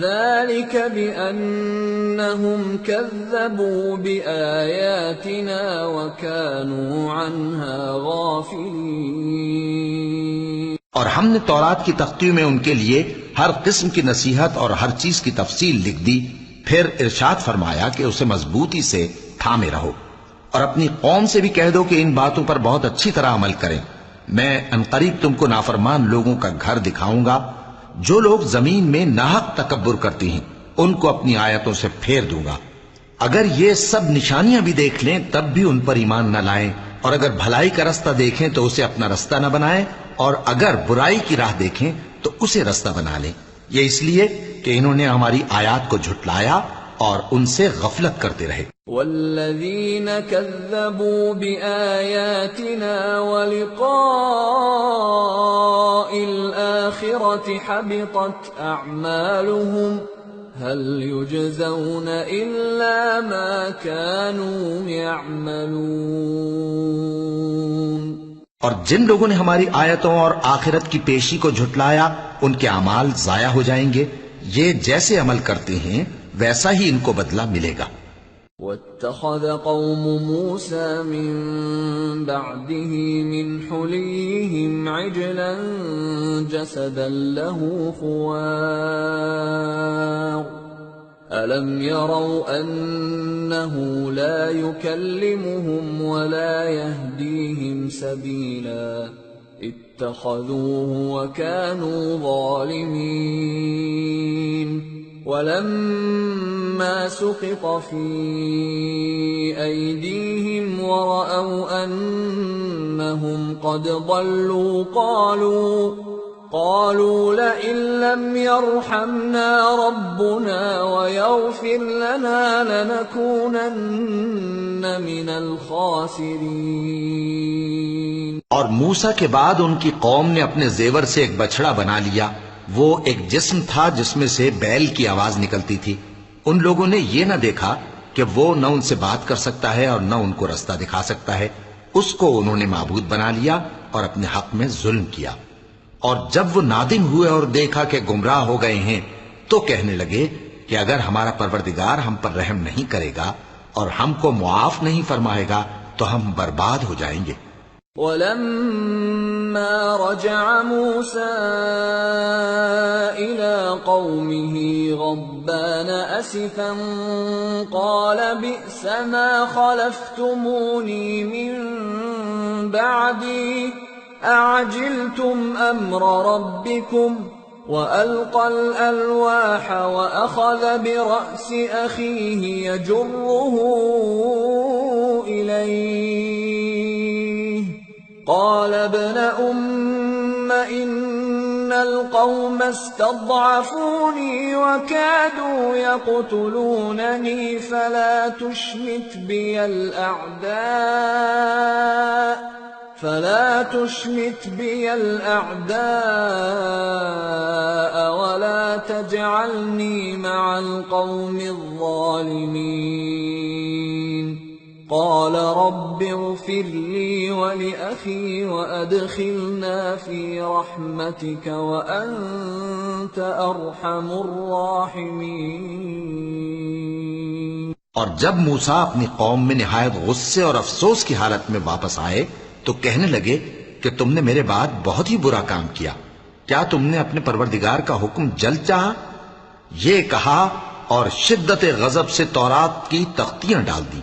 ذلك بأنهم كذبوا بآياتنا وكانوا عنها غافلين۔ اور ہم نے تورات کی تختیوں میں ان کے لیے ہر قسم کی نصیحت اور ہر چیز کی تفصیل لکھ دی، پھر ارشاد فرمایا کہ اسے مضبوطی سے تھامے رہو اور اپنی قوم سے بھی کہہ دو کہ ان باتوں پر بہت اچھی طرح عمل کریں۔ میں عنقریب تم کو نافرمان لوگوں کا گھر دکھاؤں گا، جو لوگ زمین میں ناحق تکبر کرتی ہیں ان کو اپنی آیتوں سے پھیر دوں گا۔ اگر یہ سب نشانیاں بھی دیکھ لیں تب بھی ان پر ایمان نہ لائیں، اور اگر بھلائی کا رستہ دیکھیں تو اسے اپنا رستہ نہ بنائیں، اور اگر برائی کی راہ دیکھیں تو اسے رستہ بنا لیں۔ یہ اس لیے کہ انہوں نے ہماری آیات کو جھٹلایا اور ان سے غفلت کرتے رہے۔ والذین کذبوا بآیاتنا ولقاء الآخرة حبطت اعمالهم هل يجزون الا ما كانوا يعملون۔ اور جن لوگوں نے ہماری آیتوں اور آخرت کی پیشی کو جھٹلایا ان کے اعمال ضائع ہو جائیں گے، یہ جیسے عمل کرتے ہیں ویسا ہی ان کو بدلہ ملے گا۔ وَاتَّخَذَ قَوْمُ مُوسَى مِن بَعْدِهِ مِنْ حُلِيِّهِمْ عِجْلًا جَسَدًا لَهُ خُوَارٌ أَلَمْ يَرَوْا أَنَّهُ لَا يُكَلِّمُهُمْ وَلَا يَهْدِيهِمْ سَبِيلًا اتَّخَذُوهُ وَكَانُوا ظَالِمِينَ۔ وَلَمَّا سُقِطَ فِي أَيْدِيهِمْ وَرَأَوْا أَنَّهُمْ قَدْ ضَلُّوا قَالُوا لَئِن لَّمْ يَرْحَمْنَا رَبُّنَا وَيَغْفِرْ لَنَا لَنَكُونَنَّ مِنَ الْخَاسِرِينَ۔ اور موسیٰ کے بعد ان کی قوم نے اپنے زیور سے ایک بچڑا بنا لیا، وہ ایک جسم تھا جس میں سے بیل کی آواز نکلتی تھی۔ ان لوگوں نے یہ نہ دیکھا کہ وہ نہ ان سے بات کر سکتا ہے اور نہ ان کو رستہ دکھا سکتا ہے، اس کو انہوں نے معبود بنا لیا اور اپنے حق میں ظلم کیا۔ اور جب وہ نادم ہوئے اور دیکھا کہ گمراہ ہو گئے ہیں تو کہنے لگے کہ اگر ہمارا پروردگار ہم پر رحم نہیں کرے گا اور ہم کو معاف نہیں فرمائے گا تو ہم برباد ہو جائیں گے۔ وَلَمَّا رَجَعَ مُوسَىٰ إِلَىٰ قَوْمِهِ غَضْبَانَ أَسِفًا قَالَ بِئْسَ مَا خَلَفْتُمُونِي مِن بَعْدِي أَعَجِلْتُمْ أَمْرَ رَبِّكُمْ وَأَلْقَى الْأَلْوَاحَ وَأَخَذَ بِرَأْسِ أَخِيهِ يَجُرُّهُ إِلَيْهِ قال ابن أم إن القوم استضعفوني وكادوا يقتلونني فلا تشمت بي الأعداء ولا تجعلني مع القوم الظالمين۔ قال رب اغفر لي ولأخي وأدخلنا في رحمتك وأنت أرحم الراحمين۔ اور جب موسیٰ اپنی قوم میں نہایت غصے اور افسوس کی حالت میں واپس آئے تو کہنے لگے کہ تم نے میرے بعد بہت ہی برا کام کیا، کیا تم نے اپنے پروردگار کا حکم جلد چاہا؟ یہ کہا اور شدت غضب سے تورات کی تختیاں ڈال دی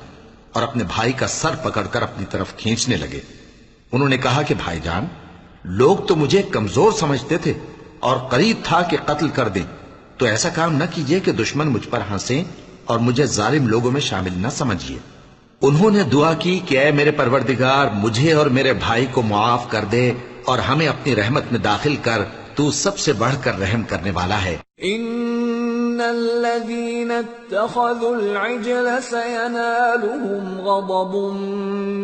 اور اپنے بھائی کا سر پکڑ کر اپنی طرف کھینچنے لگے۔ انہوں نے کہا کہ بھائی جان، لوگ تو مجھے کمزور سمجھتے تھے اور قریب تھا کہ قتل کر دیں، تو ایسا کام نہ کیجیے کہ دشمن مجھ پر ہنسیں اور مجھے ظالم لوگوں میں شامل نہ سمجھیے۔ انہوں نے دعا کی کہ اے میرے پروردگار، مجھے اور میرے بھائی کو معاف کر دے اور ہمیں اپنی رحمت میں داخل کر، تو سب سے بڑھ کر رحم کرنے والا ہے۔ ان الذين اتخذوا العجل سينالهم غضب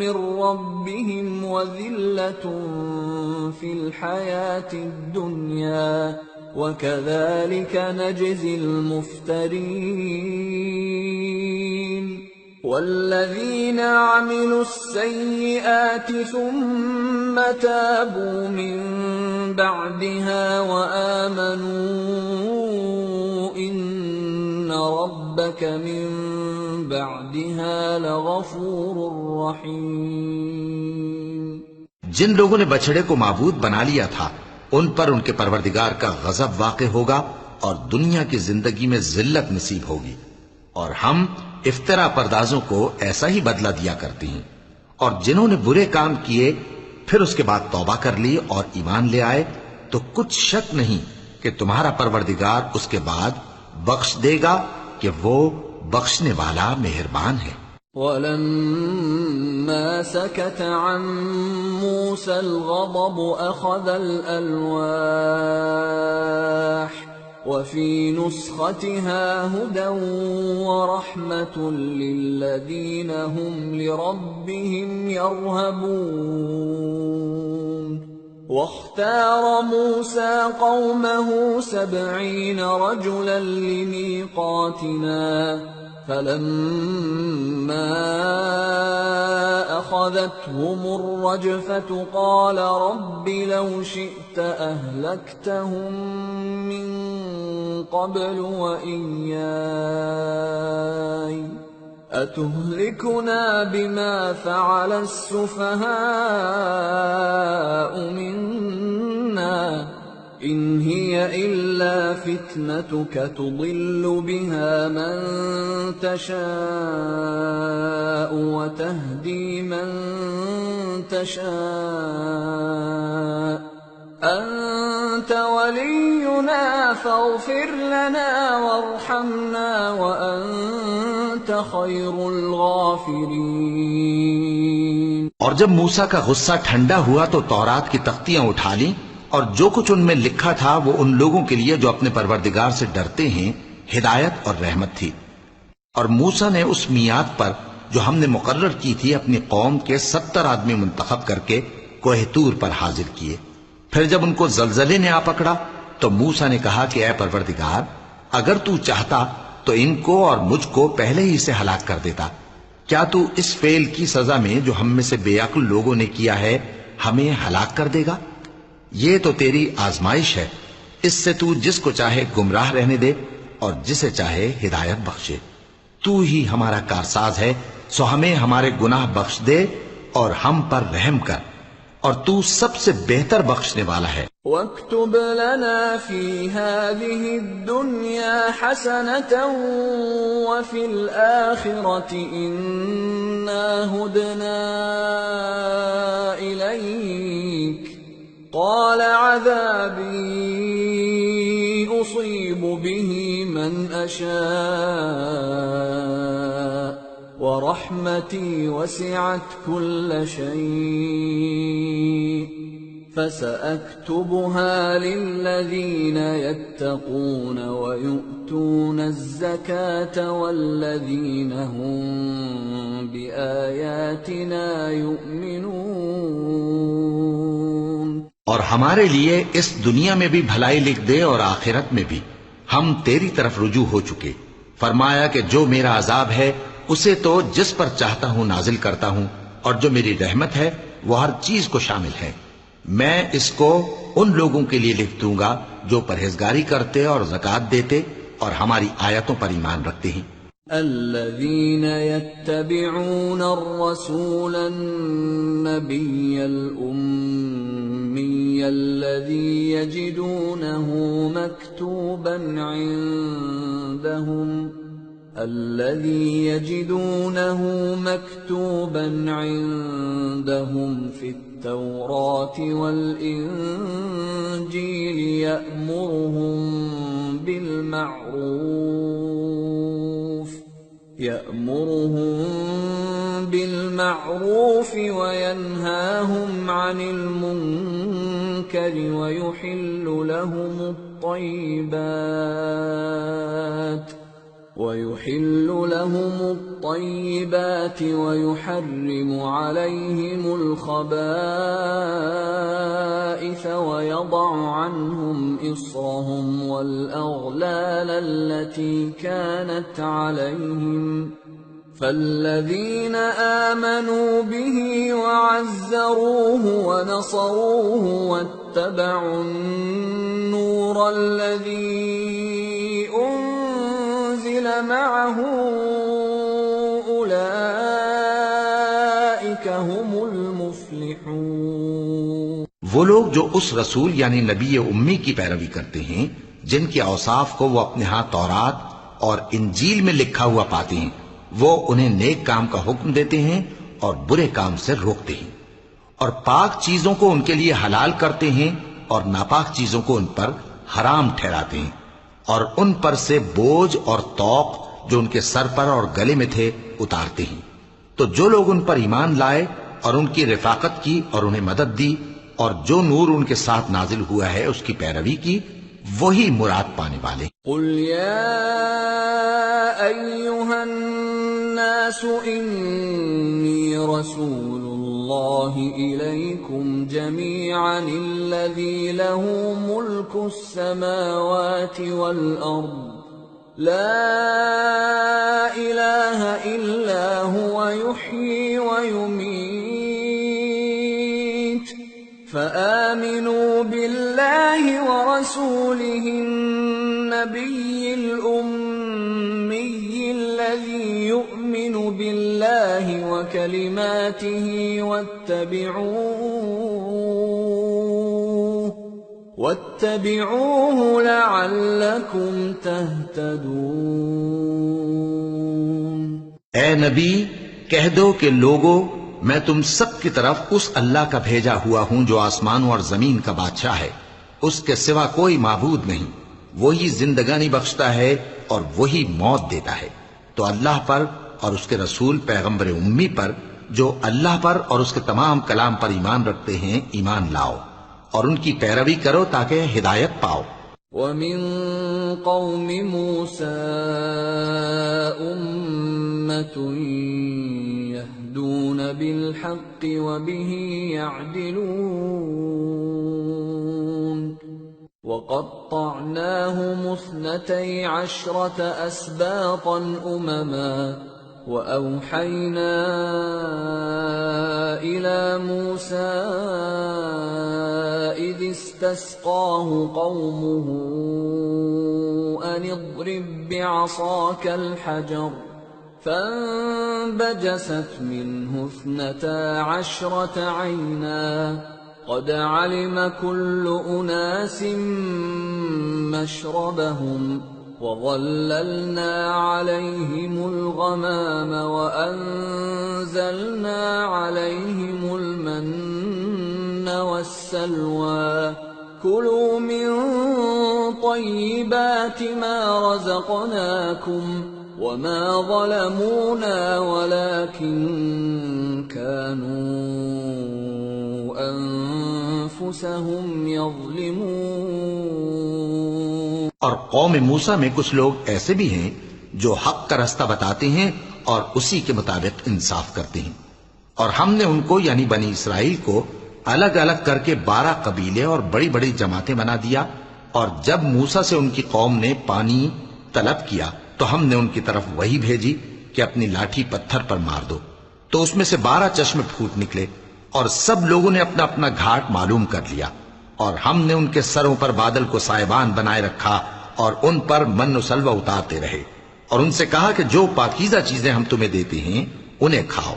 من ربهم وذلة في الحياة الدنيا وكذلك نجزي المفترين والذين عملوا السيئات ثم تابوا من بعدها وآمنوا إن ربك من بعدها لغفور رحيم۔ جن لوگوں نے بچڑے کو معبود بنا لیا تھا ان پر ان کے پروردگار کا غضب واقع ہوگا اور دنیا کی زندگی میں ذلت نصیب ہوگی، اور ہم افترا پردازوں کو ایسا ہی بدلہ دیا کرتے ہیں۔ اور جنہوں نے برے کام کیے پھر اس کے بعد توبہ کر لی اور ایمان لے آئے تو کچھ شک نہیں کہ تمہارا پروردگار اس کے بعد بخش دے گا کہ وہ بخشنے والا مہربان ہے۔ وَلَمَّا سَكَتَ عَن مُوسَى الْغَضَبُ أَخَذَ الْأَلْوَاحَ وَفِي نُسْخَتِهَا هُدًى وَرَحْمَةٌ لِّلَّذِينَ هُمْ لِرَبِّهِمْ يَرْهَبُونَ واختار موسى قومه 70 رجلا لميقاتنا فلما أخذتهم الرجفة قال رب لو شئت أهلكتهم من قبل وإياي أتهلكنا بما فعل السفهاء منا إن هي إلا فتنتك تضل بها من تشاء وتهدي من تشاء أنت ولينا فاغفر لنا وارحمنا وأنت خير الغافرين۔ اور جب موسیٰ کا غصہ ٹھنڈا ہوا تو تورات کی تختیاں اٹھا لیں اور جو کچھ ان میں لکھا تھا وہ ان لوگوں کے لیے جو اپنے پروردگار سے ڈرتے ہیں ہدایت اور رحمت تھی۔ اور موسیٰ نے اس میعاد پر جو ہم نے مقرر کی تھی اپنی قوم کے 70 آدمی منتخب کر کے کوہ طور پر حاضر کیے۔ پھر جب ان کو زلزلے نے آ پکڑا تو موسیٰ نے کہا کہ اے پروردگار، اگر تو چاہتا تو ان کو اور مجھ کو پہلے ہی سے ہلاک کر دیتا۔ کیا تو اس فعل کی سزا میں جو ہم میں سے بے عقل لوگوں نے کیا ہے ہمیں ہلاک کر دے گا؟ یہ تو تیری آزمائش ہے، اس سے تو جس کو چاہے گمراہ رہنے دے اور جسے چاہے ہدایت بخشے۔ تو ہی ہمارا کارساز ہے، سو ہمیں ہمارے گناہ بخش دے اور ہم پر رحم کر، اور تو سب سے بہتر بخشنے والا ہے۔ وَاكْتُبْ لَنَا فِي هَذِهِ الدُّنْيَا حَسَنَةً وَفِي الْآخِرَةِ إِنَّا هُدْنَا إِلَيْكَ قَالَ عَذَابِي أُصِيبُ بِهِ مَنْ أَشَاءُ وَرَحْمَتِي وَسِعَتْ كُلَّ شَيْءٍ فَسَأَكْتُبُهَا لِلَّذِينَ يَتَّقُونَ وَيُؤْتُونَ الزَّكَاةَ وَالَّذِينَ هُمْ بِآيَاتِنَا يُؤْمِنُونَ۔ اور ہمارے لیے اس دنیا میں بھی بھلائی لکھ دے اور آخرت میں بھی، ہم تیری طرف رجوع ہو چکے۔ فرمایا کہ جو میرا عذاب ہے اسے تو جس پر چاہتا ہوں نازل کرتا ہوں، اور جو میری رحمت ہے وہ ہر چیز کو شامل ہے۔ میں اس کو ان لوگوں کے لیے لکھ دوں گا جو پرہیزگاری کرتے اور زکوٰۃ دیتے اور ہماری آیتوں پر ایمان رکھتے ہیں۔ الذين يتبعون الرسول النبي الأمي الذي يجدونه مكتوبا عندهم في التوراة والإنجيل يأمرهم بالمعروف وينهاهم عن المنكر ويحل لهم الطيبات ويحرم عليهم الخبائث ويضع عنهم إصرهم والأغلال التي كانت عليهم فالذين آمنوا به وعزروه ونصروه واتبعوا النور الذي أنزل معه أولئك هم المفلحون۔ وہ لوگ جو اس رسول یعنی نبی امی کی پیروی کرتے ہیں جن کے اوصاف کو وہ اپنے ہاں تورات اور انجیل میں لکھا ہوا پاتے ہیں، وہ انہیں نیک کام کا حکم دیتے ہیں اور برے کام سے روکتے ہیں، اور پاک چیزوں کو ان کے لیے حلال کرتے ہیں اور ناپاک چیزوں کو ان پر حرام ٹھہراتے ہیں، اور ان پر سے بوجھ اور طوق جو ان کے سر پر اور گلے میں تھے اتارتے ہیں۔ تو جو لوگ ان پر ایمان لائے اور ان کی رفاقت کی اور انہیں مدد دی اور جو نور ان کے ساتھ نازل ہوا ہے اس کی پیروی کی، وہی مراد پانے والے۔ قل یا ایھا الناس انی رسول اللہ الیکم جمیعا الذی له ملک السماوات والارض لا الہ الا هو یحیی ویمیت فآمنوا بالله ورسوله النبي الأمي الذي يؤمن بالله وكلماته واتبعوه لعلكم تهتدون۔ اے نبی کہہ دو کہ لوگو میں تم سب کی طرف اس اللہ کا بھیجا ہوا ہوں جو آسمانوں اور زمین کا بادشاہ ہے، اس کے سوا کوئی معبود نہیں، وہی زندگانی بخشتا ہے اور وہی موت دیتا ہے، تو اللہ پر اور اس کے رسول پیغمبر امی پر جو اللہ پر اور اس کے تمام کلام پر ایمان رکھتے ہیں ایمان لاؤ اور ان کی پیروی کرو تاکہ ہدایت پاؤ۔ وَمِن قَوْمِ مُوسَىٰ أُمَّةٌ يَهْدُونَ بِالْحَقِّ وَبِهِ يَعْدِلُونَ وَقَطَّعْنَاهُمُ 12 أَسْبَاطًا أُمَمًا وَأَوْحَيْنَا إِلَى مُوسَىٰ إِذِ اسْتَسْقَاهُ قَوْمُهُ أَنِ اضْرِب بِّعَصَاكَ الْحَجَرَ فَانبَجَسَتْ مِنْهُ 12 عَيْنًا قَدْ عَلِمَ كُلُّ أُنَاسٍ مَّشْرَبَهُمْ وَظَلَّلْنَا عَلَيْهِمُ الْغَمَامَ وَأَنزَلْنَا عَلَيْهِمُ الْمَنَّ وَالسَّلْوَىٰ كُلُوا مِن طَيِّبَاتِ مَا رَزَقْنَاكُمْ وَمَا ظَلَمُونَا وَلَٰكِن كَانُوا أَنفُسَهُمْ يَظْلِمُونَ۔ اور قوم موسیٰ میں کچھ لوگ ایسے بھی ہیں جو حق کا راستہ بتاتے ہیں اور اسی کے مطابق انصاف کرتے ہیں، اور ہم نے ان کو یعنی بنی اسرائیل کو الگ الگ کر کے 12 قبیلے اور بڑی بڑی جماعتیں بنا دیا، اور جب موسیٰ سے ان کی قوم نے پانی طلب کیا تو ہم نے ان کی طرف وہی بھیجی کہ اپنی لاٹھی پتھر پر مار دو، تو اس میں سے 12 چشمے پھوٹ نکلے، اور سب لوگوں نے اپنا اپنا گھاٹ معلوم کر لیا، اور ہم نے ان کے سروں پر بادل کو سائبان بنائے رکھا اور ان پر من و سلوہ اتارتے رہے، اور ان سے کہا کہ جو پاکیزہ چیزیں ہم تمہیں دیتے ہیں انہیں کھاؤ،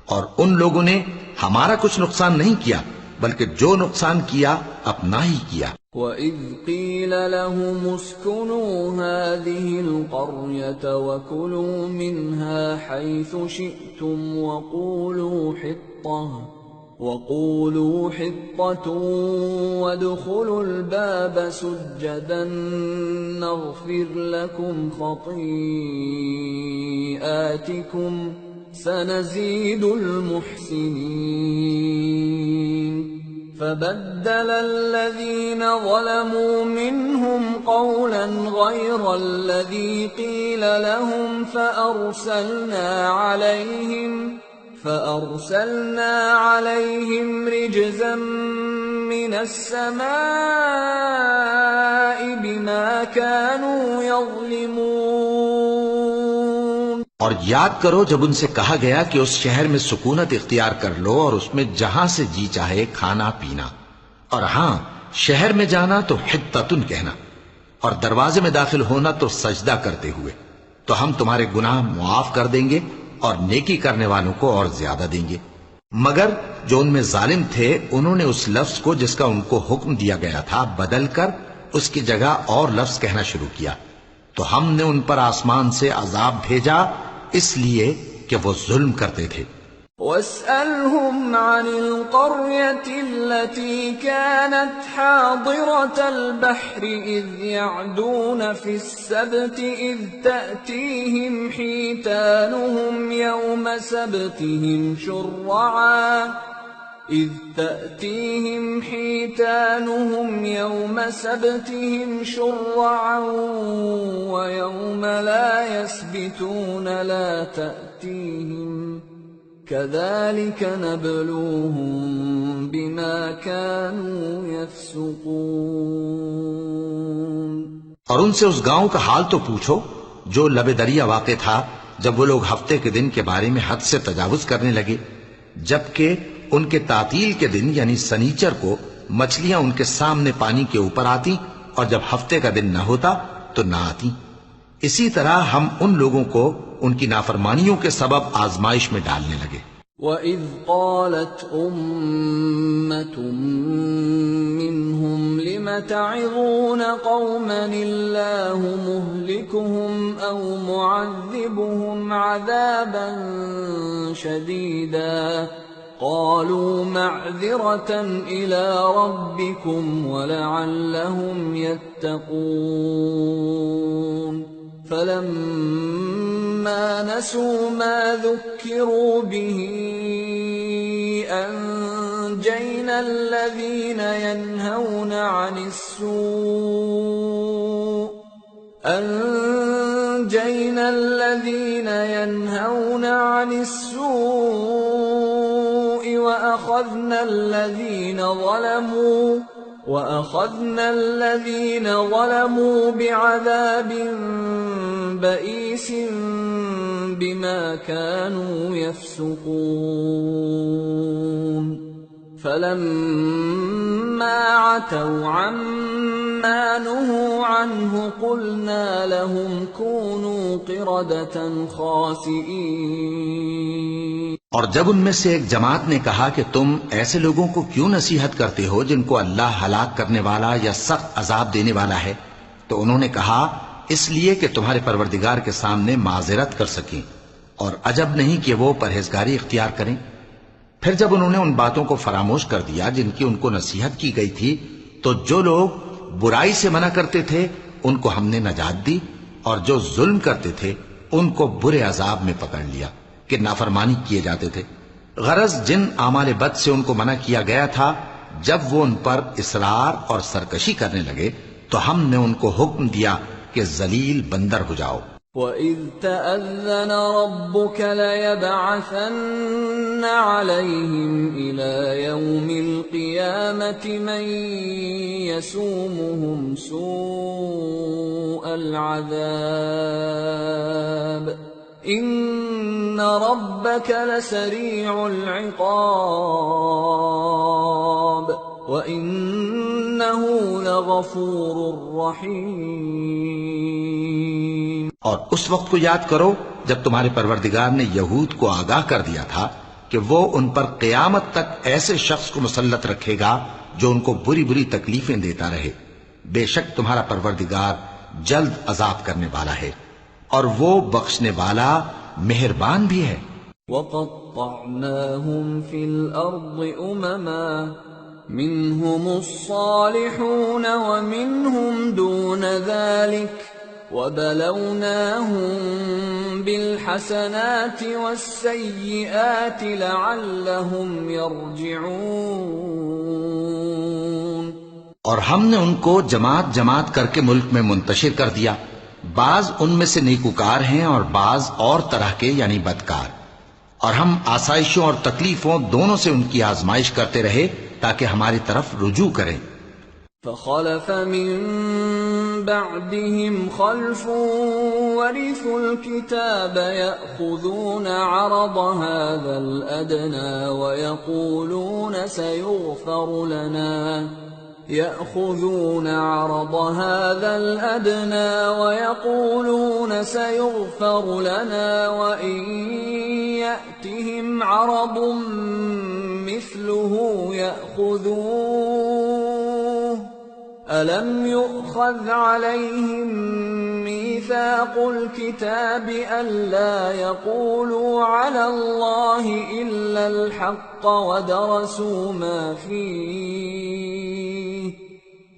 اور ان لوگوں نے ہمارا کچھ نقصان نہیں کیا بلکہ جو نقصان کیا اپنا ہی کیا۔ وَإِذْ قِيلَ لَهُمُ اسْكُنُوا هَٰذِهِ الْقَرْيَةَ وَكُلُوا مِنْهَا حَيْثُ شِئْتُمْ وَقُولُوا حِطَّةٌ وَادْخُلُوا الْبَابَ سُجَّدًا نَّغْفِرْ لَكُمْ خَطِيئَاتِكُمْ سَنَزِيدُ الْمُحْسِنِينَ فَبَدَّلَ الَّذِينَ ظَلَمُوا مِنْهُمْ قَوْلًا غَيْرَ الَّذِي قِيلَ لَهُمْ فَأَرْسَلْنَا عَلَيْهِمْ رِجْزًا مِّنَ السَّمَاءِ بِمَا كَانُوا يَظْلِمُونَ۔ اور یاد کرو جب ان سے کہا گیا کہ اس شہر میں سکونت اختیار کر لو اور اس میں جہاں سے جی چاہے کھانا پینا، اور ہاں شہر میں جانا تو حطتن کہنا، اور دروازے میں داخل ہونا تو سجدہ کرتے ہوئے، تو ہم تمہارے گناہ معاف کر دیں گے اور نیکی کرنے والوں کو اور زیادہ دیں گے۔ مگر جو ان میں ظالم تھے انہوں نے اس لفظ کو جس کا ان کو حکم دیا گیا تھا بدل کر اس کی جگہ اور لفظ کہنا شروع کیا، تو ہم نے ان پر آسمان سے عذاب بھیجا اس لیے کہ وہ ظلم کرتے تھے۔ وَاسْأَلْهُمْ عَنِ الْقَرْيَةِ الَّتِي كَانَتْ حَاضِرَةَ الْبَحْرِ إِذْ يَعْدُونَ فِي السَّبْتِ إِذْ تَأْتِيهِمْ حِيتَانُهُمْ يَوْمَ سَبْتِهِمْ شُرَّعًا وَيَوْمَ لَا يَسْبِتُونَ لَا تَأْتِيهِمْ كَذَلِكَ نَبْلُوهُم بِمَا كَانُوا يَفْسُقُونَ۔ اور ان سے اس گاؤں کا حال تو پوچھو جو لب دریا واقع تھا جب وہ لوگ ہفتے کے دن کے بارے میں حد سے تجاوز کرنے لگے، جبکہ ان کے تعطیل کے دن یعنی سنیچر کو مچھلیاں ان کے سامنے پانی کے اوپر آتی اور جب ہفتے کا دن نہ ہوتا تو نہ آتی۔ اسی طرح ہم ان لوگوں کو ان کی نافرمانیوں کے سبب آزمائش میں ڈالنے لگے۔ وَإِذْ قَالَتْ أُمَّةٌ مِّنْهُمْ لِمَ تَعِظُونَ قَوْمًا اللَّهُ مُهْلِكُهُمْ أَوْ مُعَذِّبُهُمْ عَذَابًا شَدِيدًا قَالُوا مَعْذِرَةً إِلَىٰ رَبِّكُمْ وَلَعَلَّهُمْ يَتَّقُونَ فَلَمَّا نَسُوا مَا ذُكِّرُوا بِهِ أَنجَيْنَا الَّذِينَ يَنْهَوْنَ عَنِ السُّوءِ وَأَخَذْنَا الَّذِينَ ظَلَمُوا بِعَذَابٍ بَئِيسٍ بِمَا كَانُوا يَفْسُقُونَ فَلَمَّا عَتَوْا عَمَّا نُهُوا عَنْهُ قُلْنَا لَهُمْ كُونُوا قِرَدَةً خَاسِئِينَ۔ اور جب ان میں سے ایک جماعت نے کہا کہ تم ایسے لوگوں کو کیوں نصیحت کرتے ہو جن کو اللہ ہلاک کرنے والا یا سخت عذاب دینے والا ہے، تو انہوں نے کہا اس لیے کہ تمہارے پروردگار کے سامنے معذرت کر سکیں، اور عجب نہیں کہ وہ پرہیزگاری اختیار کریں۔ پھر جب انہوں نے ان باتوں کو فراموش کر دیا جن کی ان کو نصیحت کی گئی تھی، تو جو لوگ برائی سے منع کرتے تھے ان کو ہم نے نجات دی، اور جو ظلم کرتے تھے ان کو برے عذاب میں پکڑ لیا کہ نافرمانی کیے جاتے تھے۔ غرض جن اعمال بد سے ان کو منع کیا گیا تھا، جب وہ ان پر اصرار اور سرکشی کرنے لگے تو ہم نے ان کو حکم دیا کہ ذلیل بندر ہو جاؤ۔ وَإِذْ تَأَذَّنَ رَبُّكَ لَيَبْعَثَنَّ عَلَيْهِمْ إِلَى يَوْمِ الْقِيَامَةِ مَن يَسُومُهُمْ سُوءَ الْعَذَابِ إِنَّ رَبَّكَ لَسَرِيعُ الْعِقَابِ وَإِنَّهُ لَغَفُورٌ رَّحِيمٌ۔ اور اس وقت کو یاد کرو جب تمہارے پروردگار نے یہود کو آگاہ کر دیا تھا کہ وہ ان پر قیامت تک ایسے شخص کو مسلط رکھے گا جو ان کو بری بری تکلیفیں دیتا رہے. بے شک تمہارا پروردگار جلد عذاب کرنے والا ہے اور وہ بخشنے والا مہربان بھی ہے. وَقَطَّعْنَاهُمْ فِي الْأَرْضِ أُمَمًا مِّنْهُمُ الصَّالِحُونَ وَمِنْهُمْ دُونَ ذَلِكَ وَبَلَوْنَاهُمْ بِالْحَسَنَاتِ وَالسَّيِّئَاتِ لَعَلَّهُمْ يَرْجِعُونَ. اور ہم نے ان کو جماعت جماعت کر کے ملک میں منتشر کر دیا. بعض ان میں سے نیکوکار ہیں اور بعض اور طرح کے یعنی بدکار. اور ہم آسائشوں اور تکلیفوں دونوں سے ان کی آزمائش کرتے رہے تاکہ ہماری طرف رجوع کریں. فخلف من بعدهم خلف ورثوا الكتاب يأخذون عرض هذا الأدنى ويقولون سيغفر لنا وإن يأتهم عرض مثله يأخذوه ألم يؤخذ عليهم ميثاق الكتاب ألا يقولوا على الله إلا الحق ودرسوا ما فيه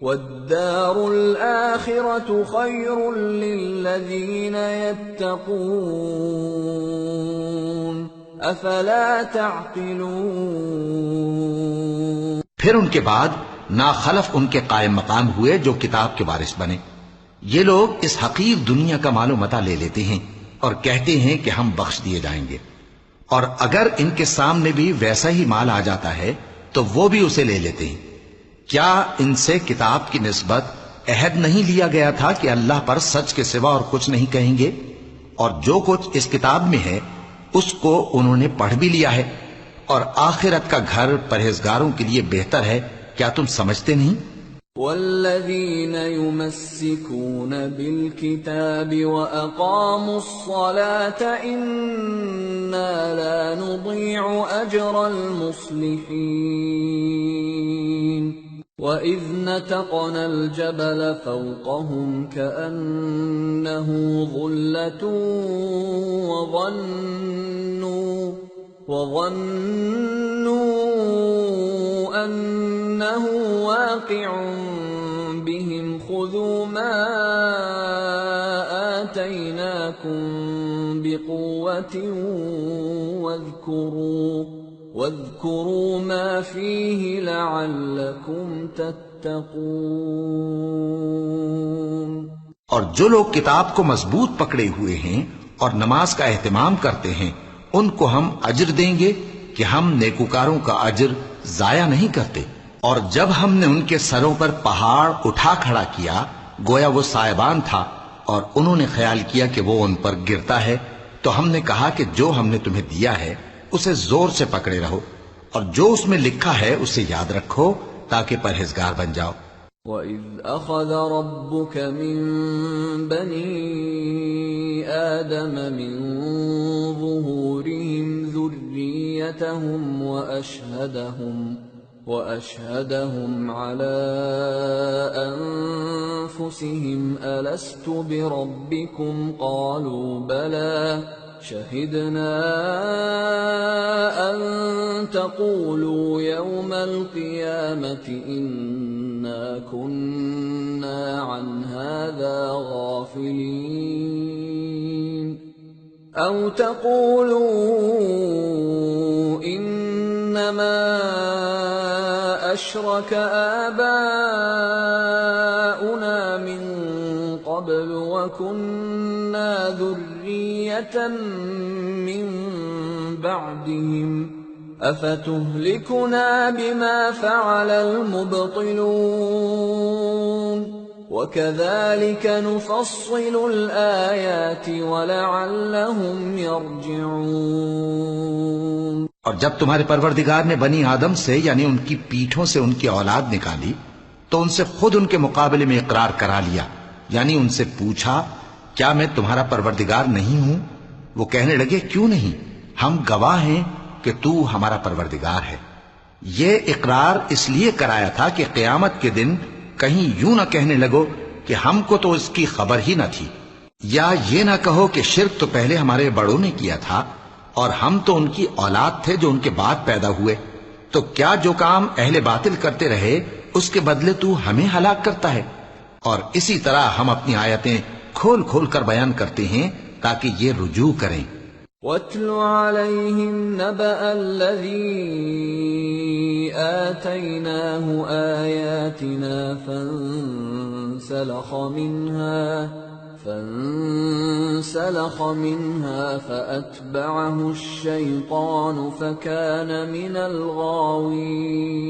والدار الآخرة خير للذين يتقون أفلا تعقلون. پھر ان کے بعد ناخلف ان کے قائم مقام ہوئے جو کتاب کے وارث بنے. یہ لوگ اس حقیر دنیا کا مال و متاع لے لیتے ہیں اور کہتے ہیں کہ ہم بخش دیے جائیں گے، اور اگر ان کے سامنے بھی ویسا ہی مال آ جاتا ہے تو وہ بھی اسے لے لیتے ہیں. کیا ان سے کتاب کی نسبت عہد نہیں لیا گیا تھا کہ اللہ پر سچ کے سوا اور کچھ نہیں کہیں گے؟ اور جو کچھ اس کتاب میں ہے اس کو انہوں نے پڑھ بھی لیا ہے، اور آخرت کا گھر پرہیزگاروں کے لیے بہتر ہے. کیا تم سمجھتے نہیں؟ والذین یمسکون بالکتاب وأقاموا الصلاة انا لا نضيع اجر المصلحین وَإِذْ نَتَقْنَا الْجَبَلَ فَوْقَهُمْ كَأَنَّهُ ظُلَّةٌ وَظَنُّوا أَنَّهُ واقع بهم خُذُوا مَا آتَيْنَاكُمْ بِقُوَّةٍ وَاذْكُرُوا مَا فِيهِ لَعَلَّكُمْ تَتَّقُونَ. اور جو لوگ کتاب کو مضبوط پکڑے ہوئے ہیں اور نماز کا اہتمام کرتے ہیں ان کو ہم اجر دیں گے کہ ہم نیکوکاروں کا اجر ضائع نہیں کرتے. اور جب ہم نے ان کے سروں پر پہاڑ اٹھا کھڑا کیا گویا وہ سائبان تھا اور انہوں نے خیال کیا کہ وہ ان پر گرتا ہے، تو ہم نے کہا کہ جو ہم نے تمہیں دیا ہے اسے زور سے پکڑے رہو اور جو اس میں لکھا ہے اسے یاد رکھو تاکہ پرہیزگار بن جاؤ. وَإِذْ أَخَذَ رَبُّكَ مِن بَنِي آدَمَ مِن ظُهُورِهِمْ ذُرِّيَّتَهُمْ وَأَشْهَدَهُمْ عَلَىٰ أَنفُسِهِمْ أَلَسْتُ بِرَبِّكُمْ قَالُوا بَلَىٰ شَهِدْنَا أَن تَقُولُوا يَوْمَ الْقِيَامَةِ إِنَّا كُنَّا عَنْ هَٰذَا غَافِلِينَ أَوْ تَقُولُوا إِنَّمَا أَشْرَكَ آبَاؤُنَا مِن قَبْلُ وَكُنَّا ذُرِّيَّةً مِّن بَعْدِهِمْ أَفَتُهْلِكُنَا بِمَا فَعَلَ الْمُبْطِلُونَ وَكَذَلِكَ نُفَصِّلُ الْآيَاتِ وَلَعَلَّهُمْ يَرْجِعُونَ. اور جب تمہارے پروردگار نے بنی آدم سے یعنی ان کی پیٹھوں سے ان کی اولاد نکالی تو ان سے خود ان کے مقابلے میں اقرار کرا لیا، یعنی ان سے پوچھا کیا میں تمہارا پروردگار نہیں ہوں؟ وہ کہنے لگے کیوں نہیں، ہم گواہ ہیں کہ تو ہمارا پروردگار ہے۔ یہ اقرار اس لیے کرایا تھا کہ قیامت کے دن کہیں یوں نہ کہنے لگو کہ ہم کو تو اس کی خبر ہی نہ تھی، یا یہ نہ کہو کہ شرک تو پہلے ہمارے بڑوں نے کیا تھا اور ہم تو ان کی اولاد تھے جو ان کے بعد پیدا ہوئے، تو کیا جو کام اہل باطل کرتے رہے اس کے بدلے تو ہمیں ہلاک کرتا ہے؟ اور اسی طرح ہم اپنی آیتیں کھول کھول کر بیان کرتے ہیں تاکہ یہ رجوع کریں۔ وَاتْلُ عَلَيْهِمْ نَبَأَ الَّذِي آتَيْنَاهُ آيَاتِنَا فانسلخ منها فأتبعه الشيطان فكان من الغاوين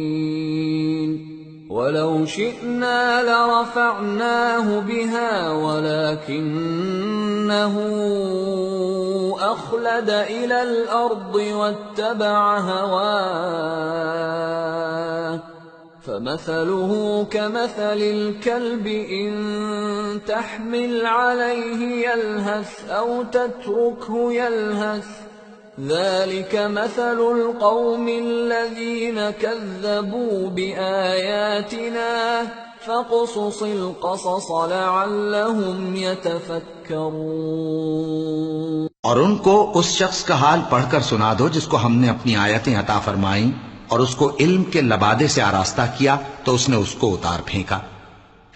ولو شئنا لرفعناه بها ولكنه أخلد إلى الأرض واتبع هواه فمثله كمثل الكلب إن تحمل عليه يلهث أو تتركه يلهث ذلك مثل القوم الذين كذبوا بآياتنا فاقصص القصص لعلهم يتفكرون۔ اور ان کو اس شخص کا حال پڑھ کر سنا دو جس کو ہم نے اپنی آیتیں عطا فرمائیں اور اس کو علم کے لبادے سے آراستہ کیا تو اس نے اس کو اتار پھینکا،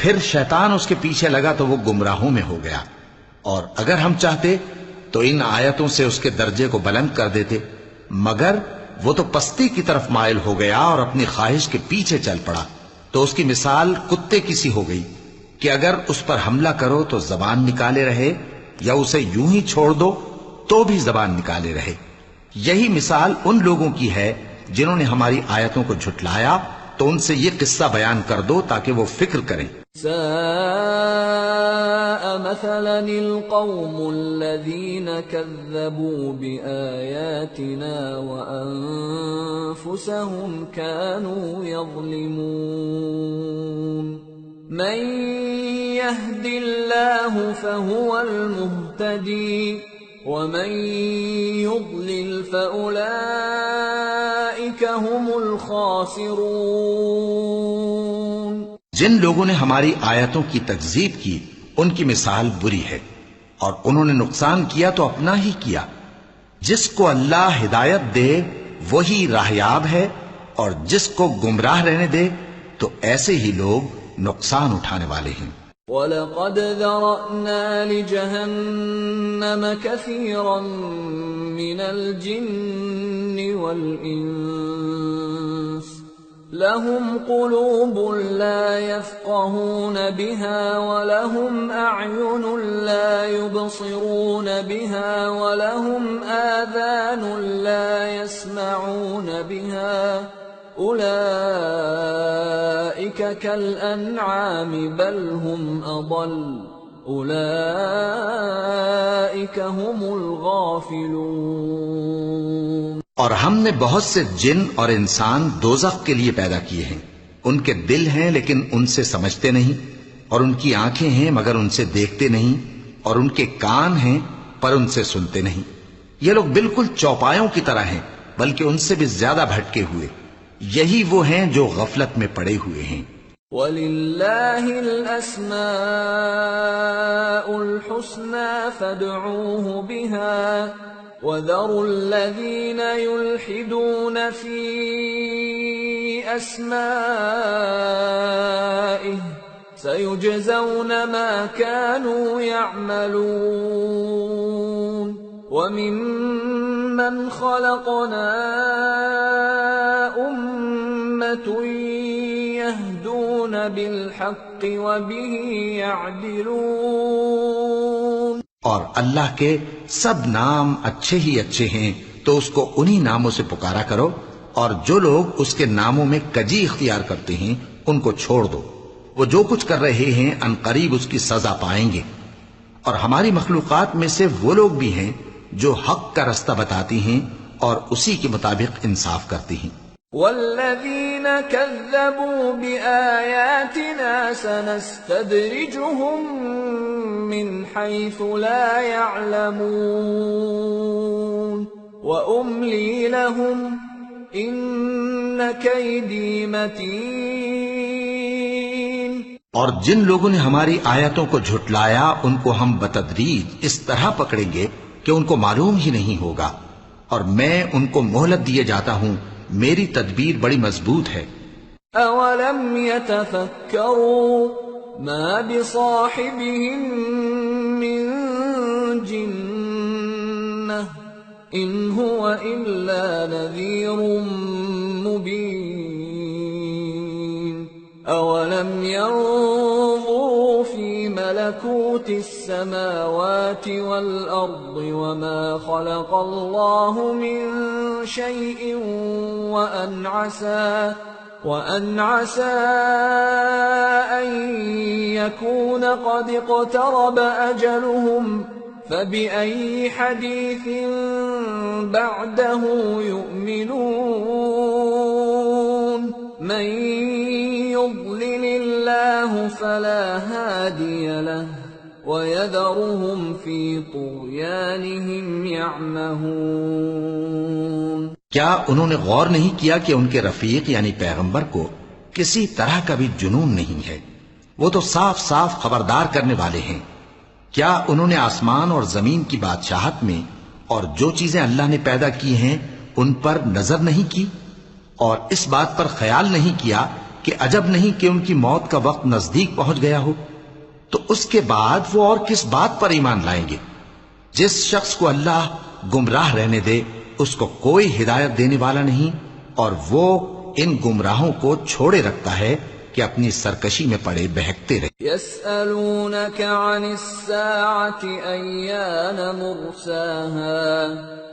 پھر شیطان اس کے پیچھے لگا تو وہ گمراہوں میں ہو گیا، اور اگر ہم چاہتے تو ان آیتوں سے اس کے درجے کو بلند کر دیتے، مگر وہ تو پستی کی طرف مائل ہو گیا اور اپنی خواہش کے پیچھے چل پڑا، تو اس کی مثال کتے کی سی ہو گئی کہ اگر اس پر حملہ کرو تو زبان نکالے رہے، یا اسے یوں ہی چھوڑ دو تو بھی زبان نکالے رہے۔ یہی مثال ان لوگوں کی ہے جنہوں نے ہماری آیتوں کو جھٹلایا، تو ان سے یہ قصہ بیان کر دو تاکہ وہ فکر کریں۔ ساء مثلا القوم الذين كذبوا بآياتنا وأنفسهم كانوا يظلمون من يهد الله فهو المهتدي ومن يضلل فأولئك هم الخاسرون۔ جن لوگوں نے ہماری آیتوں کی تکذیب کی ان کی مثال بری ہے، اور انہوں نے نقصان کیا تو اپنا ہی کیا۔ جس کو اللہ ہدایت دے وہی راہیاب ہے، اور جس کو گمراہ رہنے دے تو ایسے ہی لوگ نقصان اٹھانے والے ہیں۔ وَلَقَدْ ذَرَأْنَا لِجَهَنَّمَ كَثِيرًا مِنَ الْجِنِّ وَالْإِنسِ لَهُمْ قُلُوبٌ لَا يَفْقَهُونَ بِهَا وَلَهُمْ أَعْيُنٌ لَا يُبْصِرُونَ بِهَا وَلَهُمْ آذَانٌ لَا يَسْمَعُونَ بِهَا أُولَئِكَ كَالْأَنْعَامِ بَلْ هُمْ أَضَلُّ أُولَئِكَ هُمُ الْغَافِلُونَ۔ اور ہم نے بہت سے جن اور انسان دوزخ کے لیے پیدا کیے ہیں، ان کے دل ہیں لیکن ان سے سمجھتے نہیں، اور ان کی آنکھیں ہیں مگر ان سے دیکھتے نہیں، اور ان کے کان ہیں پر ان سے سنتے نہیں۔ یہ لوگ بالکل چوپایوں کی طرح ہیں بلکہ ان سے بھی زیادہ بھٹکے ہوئے۔ یہی وہ ہیں جو غفلت میں پڑے ہوئے ہیں۔ وَلِلَّهِ الْأَسْمَاءُ الْحُسْنَى فَادْعُوهُ بِهَا وَذَرُوا الَّذِينَ يُلْحِدُونَ فِي أَسْمَائِهِ سَيُجْزَوْنَ مَا كَانُوا يَعْمَلُونَ وَمِمَّنْ خَلَقْنَا أُمَّةٌ يَهْدُونَ بِالْحَقِّ وَبِهِ يَعْدِلُونَ۔ اور اللہ کے سب نام اچھے ہی اچھے ہیں، تو اس کو انہی ناموں سے پکارا کرو، اور جو لوگ اس کے ناموں میں کجی اختیار کرتے ہیں ان کو چھوڑ دو۔ وہ جو کچھ کر رہے ہیں عنقریب اس کی سزا پائیں گے۔ اور ہماری مخلوقات میں سے وہ لوگ بھی ہیں جو حق کا رستہ بتاتی ہیں اور اسی کے مطابق انصاف کرتی ہیں۔ وَالَّذِينَ كَذَّبُوا بِآيَاتِنَا سَنَسْتَدْرِجُهُم من حيث لا يعلمون وأملي لهم إن كيدي متين. اور جن لوگوں نے ہماری آیتوں کو جھٹلایا ان کو ہم بتدریج اس طرح پکڑیں گے کہ ان کو معلوم ہی نہیں ہوگا، اور میں ان کو مہلت دیے جاتا ہوں، میری تدبیر بڑی مضبوط ہے. أولم يتفكروا ما بصاحبهم من جنة إن هو إلا نذير مبين. أولم ينظروا في ملكوت السماوات والأرض وما خلق الله من شيء وأن عسى أن يكون قد اقترب أجلهم فبأي حديث بعده يؤمنون. من يضلل الله فلا هادي له ويذرهم في طغيانهم يعمهون. کیا انہوں نے غور نہیں کیا کہ ان کے رفیق یعنی پیغمبر کو کسی طرح کا بھی جنون نہیں ہے؟ وہ تو صاف صاف خبردار کرنے والے ہیں. کیا انہوں نے آسمان اور زمین کی بادشاہت میں اور جو چیزیں اللہ نے پیدا کی ہیں ان پر نظر نہیں کی، اور اس بات پر خیال نہیں کیا کہ عجب نہیں کہ ان کی موت کا وقت نزدیک پہنچ گیا ہو؟ تو اس کے بعد وہ اور کس بات پر ایمان لائیں گے؟ جس شخص کو اللہ گمراہ رہنے دے اس کو کوئی ہدایت دینے والا نہیں، اور وہ ان گمراہوں کو چھوڑے رکھتا ہے کہ اپنی سرکشی میں پڑے بہکتے رہے. يسألونك عن الساعة أيان مرساها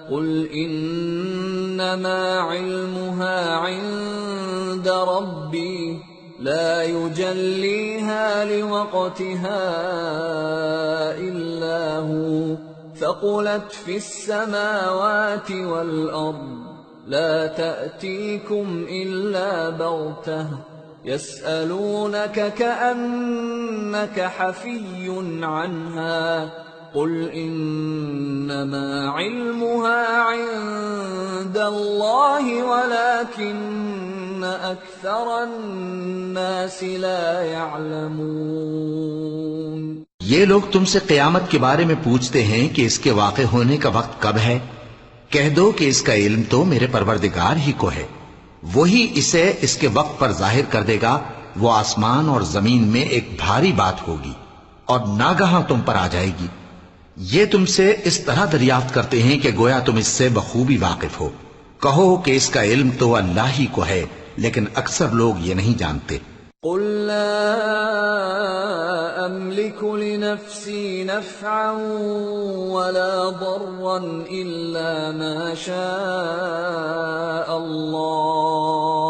قل إنما علمها عند ربي لا يجليها لوقتها إلا هو ثقلت في السماوات والأرض لا تأتيكم إلا بغتة يسألونك كأنك حفي عنها قل إنما علمها عند الله ولكن أكثر الناس لا يعلمون. یہ لوگ تم سے قیامت کے بارے میں پوچھتے ہیں کہ اس کے واقع ہونے کا وقت کب ہے. کہہ دو کہ اس کا علم تو میرے پروردگار ہی کو ہے، وہی اسے اس کے وقت پر ظاہر کر دے گا. وہ آسمان اور زمین میں ایک بھاری بات ہوگی اور ناگہاں تم پر آ جائے گی. یہ تم سے اس طرح دریافت کرتے ہیں کہ گویا تم اس سے بخوبی واقف ہو. کہو کہ اس کا علم تو اللہ ہی کو ہے، لیکن اکثر لوگ یہ نہیں جانتے. قل لا أملك لنفسي نفعا ولا ضرا إلا ما شاء الله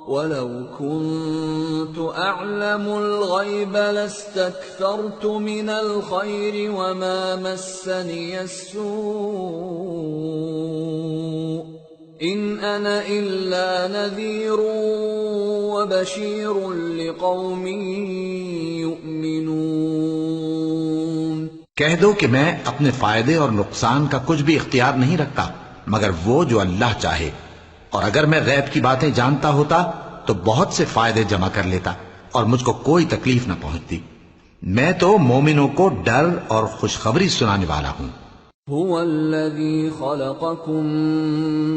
ولو كنت أعلم الغيب لاستكثرت من الخير وما مسني السوء إن أنا إلا نذير وبشير لقوم يؤمنون. کہہ دو کہ میں اپنے فائدے اور نقصان کا کچھ بھی اختیار نہیں رکھتا مگر وہ جو اللہ چاہے، اور اگر میں غیب کی باتیں جانتا ہوتا تو بہت سے فائدے جمع کر لیتا اور مجھ کو کوئی تکلیف نہ پہنچتی. میں تو مومنوں کو ڈر اور خوشخبری سنانے والا ہوں. هو الذي خلقكم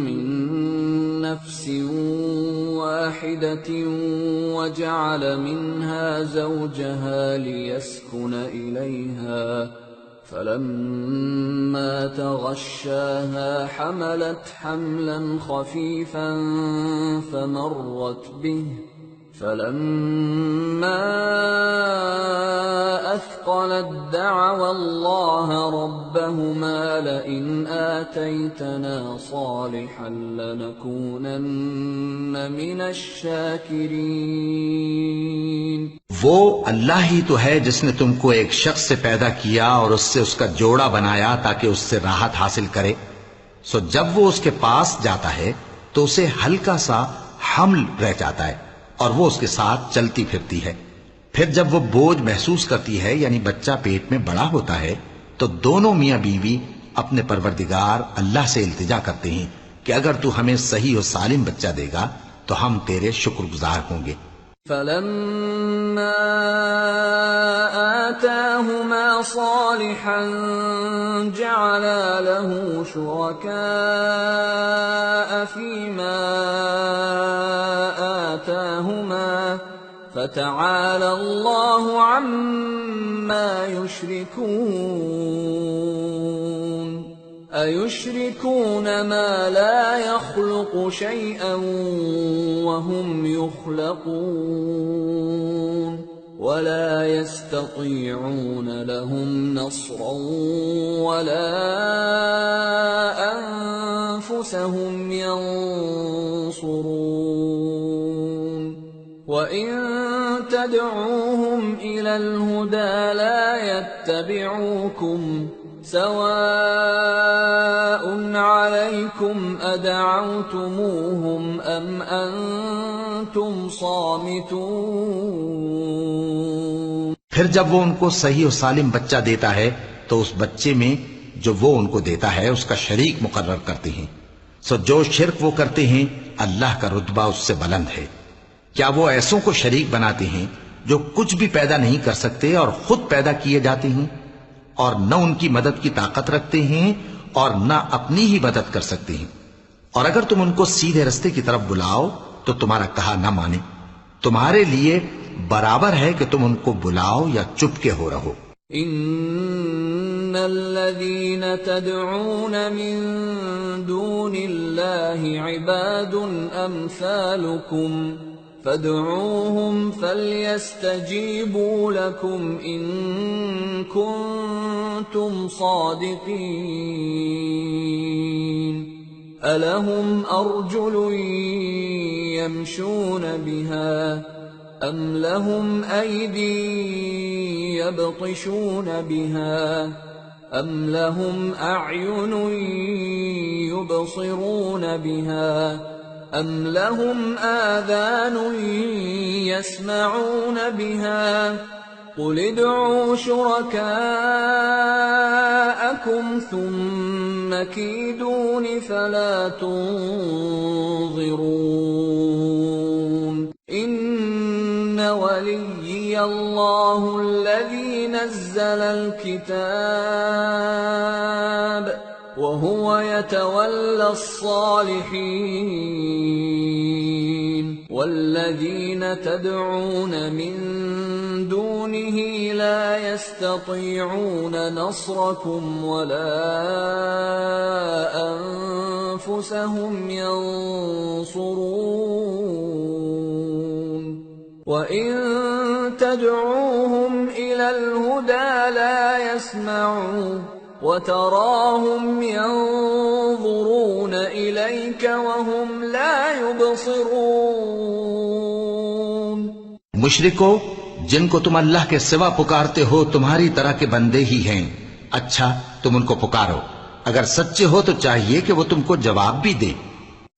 من نفس واحدة وجعل منها زوجها ليسكن إليها فلما تغشاها حملت حملا خفيفا فمرت به فلما أثقلت دعوا الله ربهما لئن آتيتنا صالحا لنكونن من الشاكرين. وہ اللہ ہی تو ہے جس نے تم کو ایک شخص سے پیدا کیا اور اس سے اس کا جوڑا بنایا تاکہ اس سے راحت حاصل کرے. سو جب وہ اس کے پاس جاتا ہے تو اسے ہلکا سا حمل رہ جاتا ہے اور وہ اس کے ساتھ چلتی پھرتی ہے. پھر جب وہ بوجھ محسوس کرتی ہے یعنی بچہ پیٹ میں بڑا ہوتا ہے تو دونوں میاں بیوی اپنے پروردگار اللہ سے التجا کرتے ہیں کہ اگر تو ہمیں صحیح و سالم بچہ دے گا تو ہم تیرے شکر گزار ہوں گے۔ فَلَمَّا آتَاهُمَا صَالِحًا جَعَلَا لَهُ شُرَكَاءَ فِيمَا آتَاهُمَا فَتَعَالَى اللَّهُ عَمَّا يُشْرِكُونَ أَيُشْرِكُونَ مَا لَا يَخْلُقُ شَيْئًا وَهُمْ يُخْلَقُونَ وَلَا يَسْتَطِيعُونَ لَهُمْ نَصْرًا وَلَا أَنفُسَهُمْ يَنصُرُونَ وَإِن تَدْعُوهُمْ إِلَى الْهُدَى لَا يَتَّبِعُوكُمْ سواء عليكم أدعوتموهم أم أنتم صامتون۔ پھر جب وہ ان کو صحیح و سالم بچہ دیتا ہے تو اس بچے میں جو وہ ان کو دیتا ہے اس کا شریک مقرر کرتے ہیں، سو جو شرک وہ کرتے ہیں اللہ کا رتبہ اس سے بلند ہے۔ کیا وہ ایسوں کو شریک بناتے ہیں جو کچھ بھی پیدا نہیں کر سکتے اور خود پیدا کیے جاتے ہیں، اور نہ ان کی مدد کی طاقت رکھتے ہیں اور نہ اپنی ہی مدد کر سکتے ہیں؟ اور اگر تم ان کو سیدھے رستے کی طرف بلاؤ تو تمہارا کہا نہ مانے، تمہارے لیے برابر ہے کہ تم ان کو بلاؤ یا چپ کے ہو رہو۔ ان الذين تدعون من دون الله عباد امثالكم فادعوهم فليستجيبوا لكم إن كنتم صادقين ألهم أرجل يمشون بها أم لهم أيدي يبطشون بها أم لهم أعين يبصرون بها أَمْ لَهُمْ آذَانٌ يَسْمَعُونَ بِهَا قُلِ ادْعُوا شُرَكَاءَكُمْ ثُمَّ كِيدُونِ فَلَا تُنظِرُونَ إِنَّ وَلِيِّيَ اللَّهُ الَّذِي نَزَّلَ الْكِتَابَ وَهُوَ يَتَوَلَّى الصَّالِحِينَ وَالَّذِينَ تَدْعُونَ مِن دُونِهِ لَا يَسْتَطِيعُونَ نَصْرَكُمْ وَلَا أَنفُسَهُمْ يَنصُرُونَ وَإِن تَدْعُوهُمْ إِلَى الْهُدَى لَا يَسْمَعُوا وَتَرَاهُمْ يَنظُرُونَ إِلَيْكَ وَهُمْ لَا يُبْصِرُونَ۔ مشرکو، جن کو تم اللہ کے سوا پکارتے ہو تمہاری طرح کے بندے ہی ہیں، اچھا تم ان کو پکارو، اگر سچے ہو تو چاہیے کہ وہ تم کو جواب بھی دے۔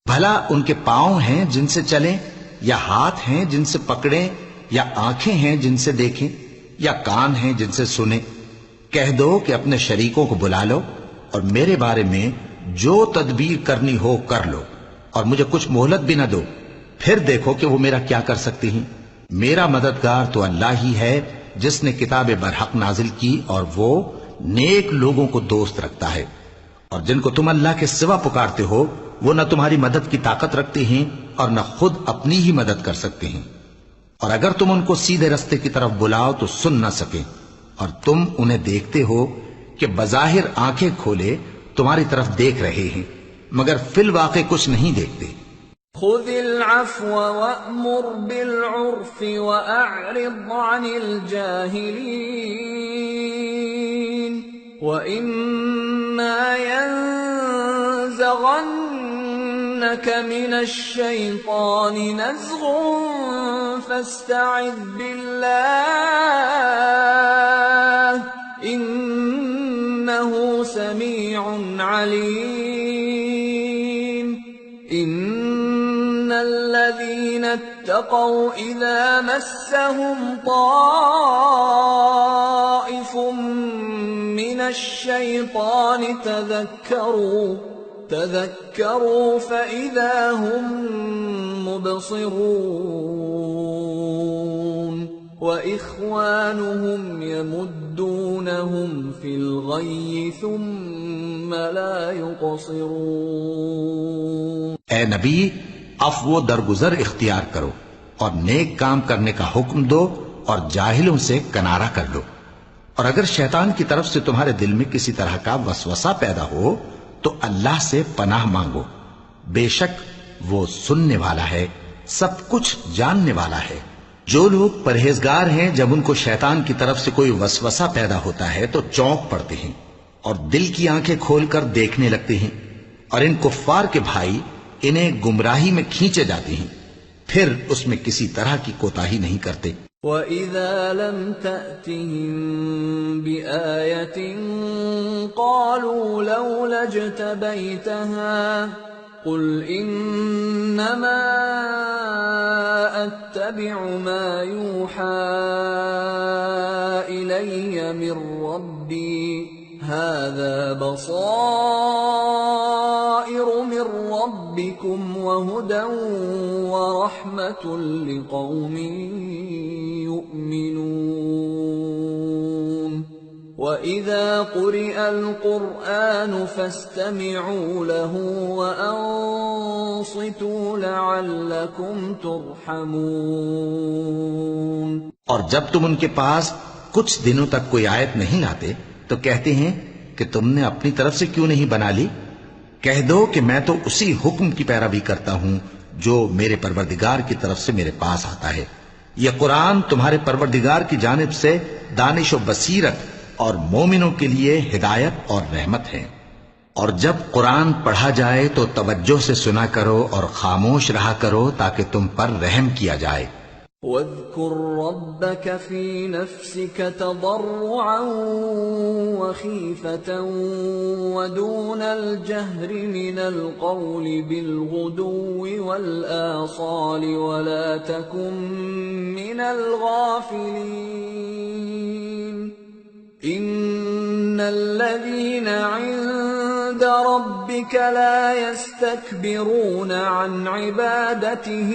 بھلا ان کے پاؤں ہیں جن سے چلیں، یا ہاتھ ہیں جن سے پکڑیں، یا آنکھیں ہیں جن سے دیکھیں، یا کان ہیں جن سے سنیں؟ کہہ دو کہ اپنے شریکوں کو بلا لو اور میرے بارے میں جو تدبیر کرنی ہو کر لو، اور مجھے کچھ مہلت بھی نہ دو، پھر دیکھو کہ وہ میرا کیا کر سکتے ہیں۔ میرا مددگار تو اللہ ہی ہے جس نے کتاب برحق نازل کی، اور وہ نیک لوگوں کو دوست رکھتا ہے۔ اور جن کو تم اللہ کے سوا پکارتے ہو وہ نہ تمہاری مدد کی طاقت رکھتے ہیں اور نہ خود اپنی ہی مدد کر سکتے ہیں، اور اگر تم ان کو سیدھے رستے کی طرف بلاؤ تو سن نہ سکیں، اور تم انہیں دیکھتے ہو کہ بظاہر آنکھیں کھولے تمہاری طرف دیکھ رہے ہیں مگر فی الواقع کچھ نہیں دیکھتے۔ خذ العفو وأمر بالعرف وأعرض عن الجاهلين وإما ينزغنك من الشيطان نزغ فاستعذ بالله إنه سميع عليم۔ إن الذين اتقوا إذا مسهم طائف من الشيطان تذكروا فإذا هم مبصرون وإخوانهم يمدونهم في الغي ثم لا يقصرون۔ اے نبی، عفو درگزر اختیار کرو اور نیک کام کرنے کا حکم دو اور جاہلوں سے کنارہ کر لو، اور اگر شیطان کی طرف سے تمہارے دل میں کسی طرح کا وسوسہ پیدا ہو تو اللہ سے پناہ مانگو، بے شک وہ سننے والا ہے، سب کچھ جاننے والا ہے۔ جو لوگ پرہیزگار ہیں جب ان کو شیطان کی طرف سے کوئی وسوسہ پیدا ہوتا ہے تو چونک پڑتے ہیں اور دل کی آنکھیں کھول کر دیکھنے لگتے ہیں، اور ان کفار کے بھائی انہیں گمراہی میں کھینچے جاتے ہیں، پھر اس میں کسی طرح کی کوتاہی نہیں کرتے۔ وَإِذَا لَمْ تَأْتِهِمْ بِآيَةٍ قَالُوا لَوْلَا اجْتَبَيْتَهَا قُلْ إِنَّمَا أَتَّبِعُ مَا يُوحَى إِلَيَّ مِنْ رَبِّي هَذَا بَصَائِرُ مِنْ رَبِّكُمْ وَهُدًى وَرَحْمَةٌ لِقَوْمٍ يُؤْمِنُونَ۔ وَإِذَا قُرِئَ الْقُرْآنُ فَاسْتَمِعُوا لَهُ وَأَنصِتُوا لَعَلَّكُمْ تُرْحَمُونَ۔ اور جب تم ان کے پاس کچھ دنوں تک کوئی آیت نہیں لاتے تو کہتے ہیں کہ تم نے اپنی طرف سے کیوں نہیں بنا لی؟ کہہ دو کہ میں تو اسی حکم کی پیروی کرتا ہوں جو میرے پروردگار کی طرف سے میرے پاس آتا ہے۔ یہ قرآن تمہارے پروردگار کی جانب سے دانش و بصیرت اور مومنوں کے لیے ہدایت اور رحمت ہے۔ اور جب قرآن پڑھا جائے تو توجہ سے سنا کرو اور خاموش رہا کرو تاکہ تم پر رحم کیا جائے۔ وَاذْكُرْ رَبَّكَ فِي نَفْسِكَ تَضَرُّعًا وَخِيفَةً وَدُونَ الْجَهْرِ مِنَ الْقَوْلِ بِالْغُدُوِّ وَالْآصَالِ وَلَا تَكُن مِّنَ الْغَافِلِينَ۔ إِنَّ الَّذِينَ عِندَ رَبِّكَ لَا يَسْتَكْبِرُونَ عَنْ عِبَادَتِهِ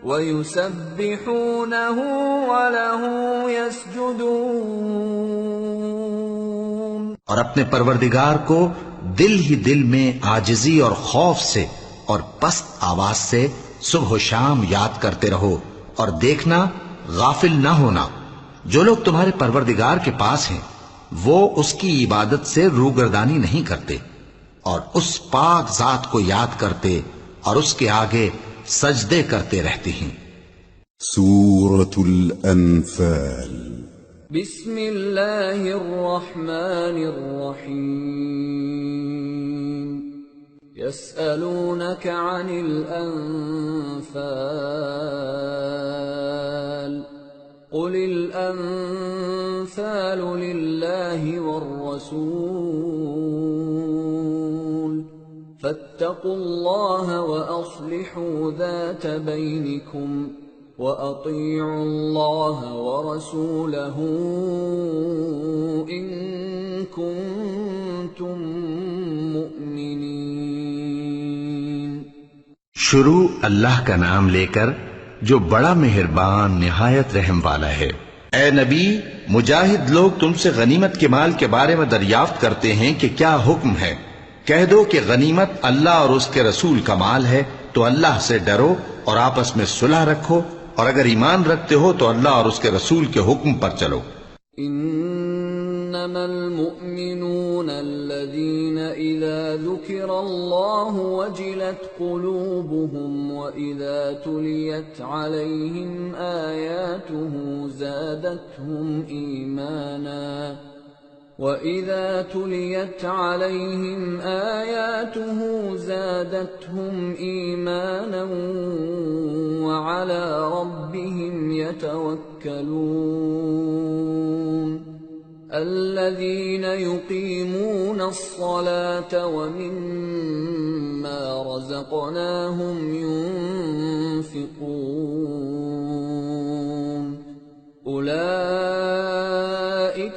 وَيُسَبِّحُونَهُ وَلَهُ يَسْجُدُونَ۔ اور اپنے پروردگار کو دل ہی دل میں عاجزی اور خوف سے اور پست آواز سے صبح و شام یاد کرتے رہو، اور دیکھنا غافل نہ ہونا۔ جو لوگ تمہارے پروردگار کے پاس ہیں وہ اس کی عبادت سے روگردانی نہیں کرتے، اور اس پاک ذات کو یاد کرتے اور اس کے آگے سجدے کرتے رہتے ہیں۔ سورة الأنفال۔ بسم اللہ الرحمن الرحیم۔ يسألونك عن الأنفال قل الأنفال لله والرسول فاتقوا الله وأصلحوا ذات بينكم وأطيعوا الله ورسوله إن كنتم مؤمنين۔ شروع اللہ کا نام لے کر جو بڑا مہربان نہایت رحم والا ہے۔ اے نبی، مجاہد لوگ تم سے غنیمت کے مال کے بارے میں دریافت کرتے ہیں کہ کیا حکم ہے۔ کہہ دو کہ غنیمت اللہ اور اس کے رسول کا مال ہے، تو اللہ سے ڈرو اور آپس میں صلح رکھو، اور اگر ایمان رکھتے ہو تو اللہ اور اس کے رسول کے حکم پر چلو۔ انما المؤمنون الذين اذا ذكر الله وجلت قلوبهم واذا تليت عليهم آياته زادتهم ايمانا وَإِذَا تُلِيَتْ عَلَيْهِمْ آيَاتُهُ زَادَتْهُمْ إِيمَانًا وَعَلَى رَبِّهِمْ يَتَوَكَّلُونَ۔ الذين يقيمون الصلاة ومما رزقناهم ينفقون أولئك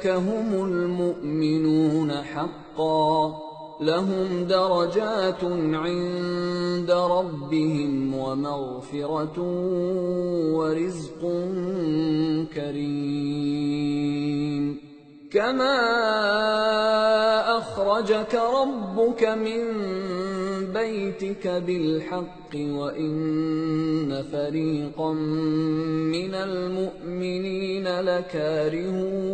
هم المؤمنون حقا لهم درجات عند ربهم ومغفرة ورزق كريم كما أخرجك ربك من بيتك بالحق وإن فريقا من المؤمنين لكارهون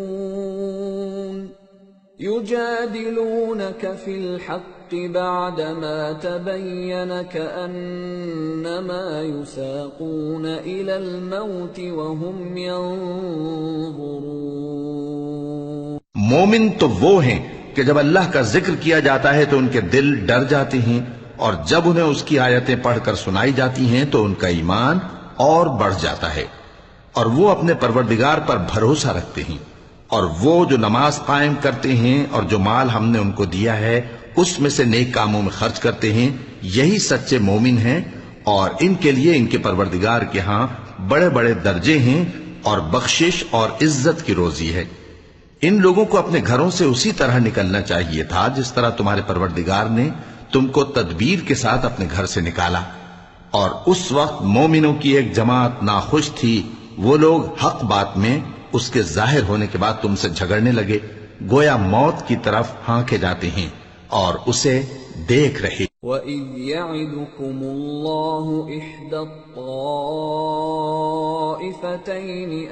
يجادلونك في الحق بعدما تبين كأنما يساقون إلى الموت وهم ينظرون. مومن تو وہ ہیں کہ جب اللہ کا ذکر کیا جاتا ہے تو ان کے دل ڈر جاتے ہیں، اور جب انہیں اس کی آیتیں پڑھ کر سنائی جاتی ہیں تو ان کا ایمان اور بڑھ جاتا ہے، اور وہ اپنے پروردگار پر بھروسہ رکھتے ہیں، اور وہ جو نماز قائم کرتے ہیں اور جو مال ہم نے ان کو دیا ہے اس میں سے نیک کاموں میں خرچ کرتے ہیں، یہی سچے مومن ہیں، اور ان کے لیے ان کے پروردگار کے ہاں بڑے بڑے درجے ہیں اور بخشش اور عزت کی روزی ہے. ان لوگوں کو اپنے گھروں سے اسی طرح نکلنا چاہیے تھا جس طرح تمہارے پروردگار نے تم کو تدبیر کے ساتھ اپنے گھر سے نکالا. اور اس وقت مومنوں کی ایک جماعت ناخوش تھی، وہ لوگ حق بات میں اس کے ظاہر ہونے کے بعد تم سے جھگڑنے لگے، گویا موت کی طرف ہانکے جاتے ہیں اور اسے دیکھ رہے. وَإِذْ يَعِدُكُمُ اللَّهُ إِحْدَى الطَّائِفَتَيْنِ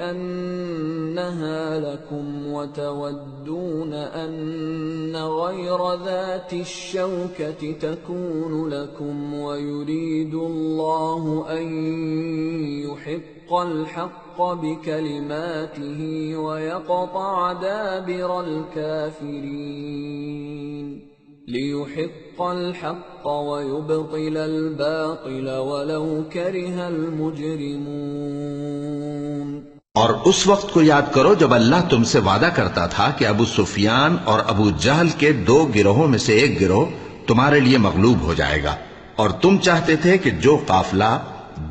أَنَّهَا لَكُمْ وَتَوَدُّونَ أَنَّ غَيْرَ ذَاتِ الشَّوْكَةِ تَكُونُ لَكُمْ وَيُرِيدُ اللَّهُ أَن يُحِقَّ الْحَقَّ بِكَلِمَاتِهِ وَيَقْطَعَ دَابِرَ الْكَافِرِينَ لِيُحِقَّ الْحَقَّ وَيُبْطِلَ الْبَاطِلَ وَلَوْ كَرِهَ الْمُجْرِمُونَ. اور اس وقت کو یاد کرو جب اللہ تم سے وعدہ کرتا تھا کہ ابو سفیان اور ابو جہل کے دو گروہوں میں سے ایک گروہ تمہارے لیے مغلوب ہو جائے گا، اور تم چاہتے تھے کہ جو قافلہ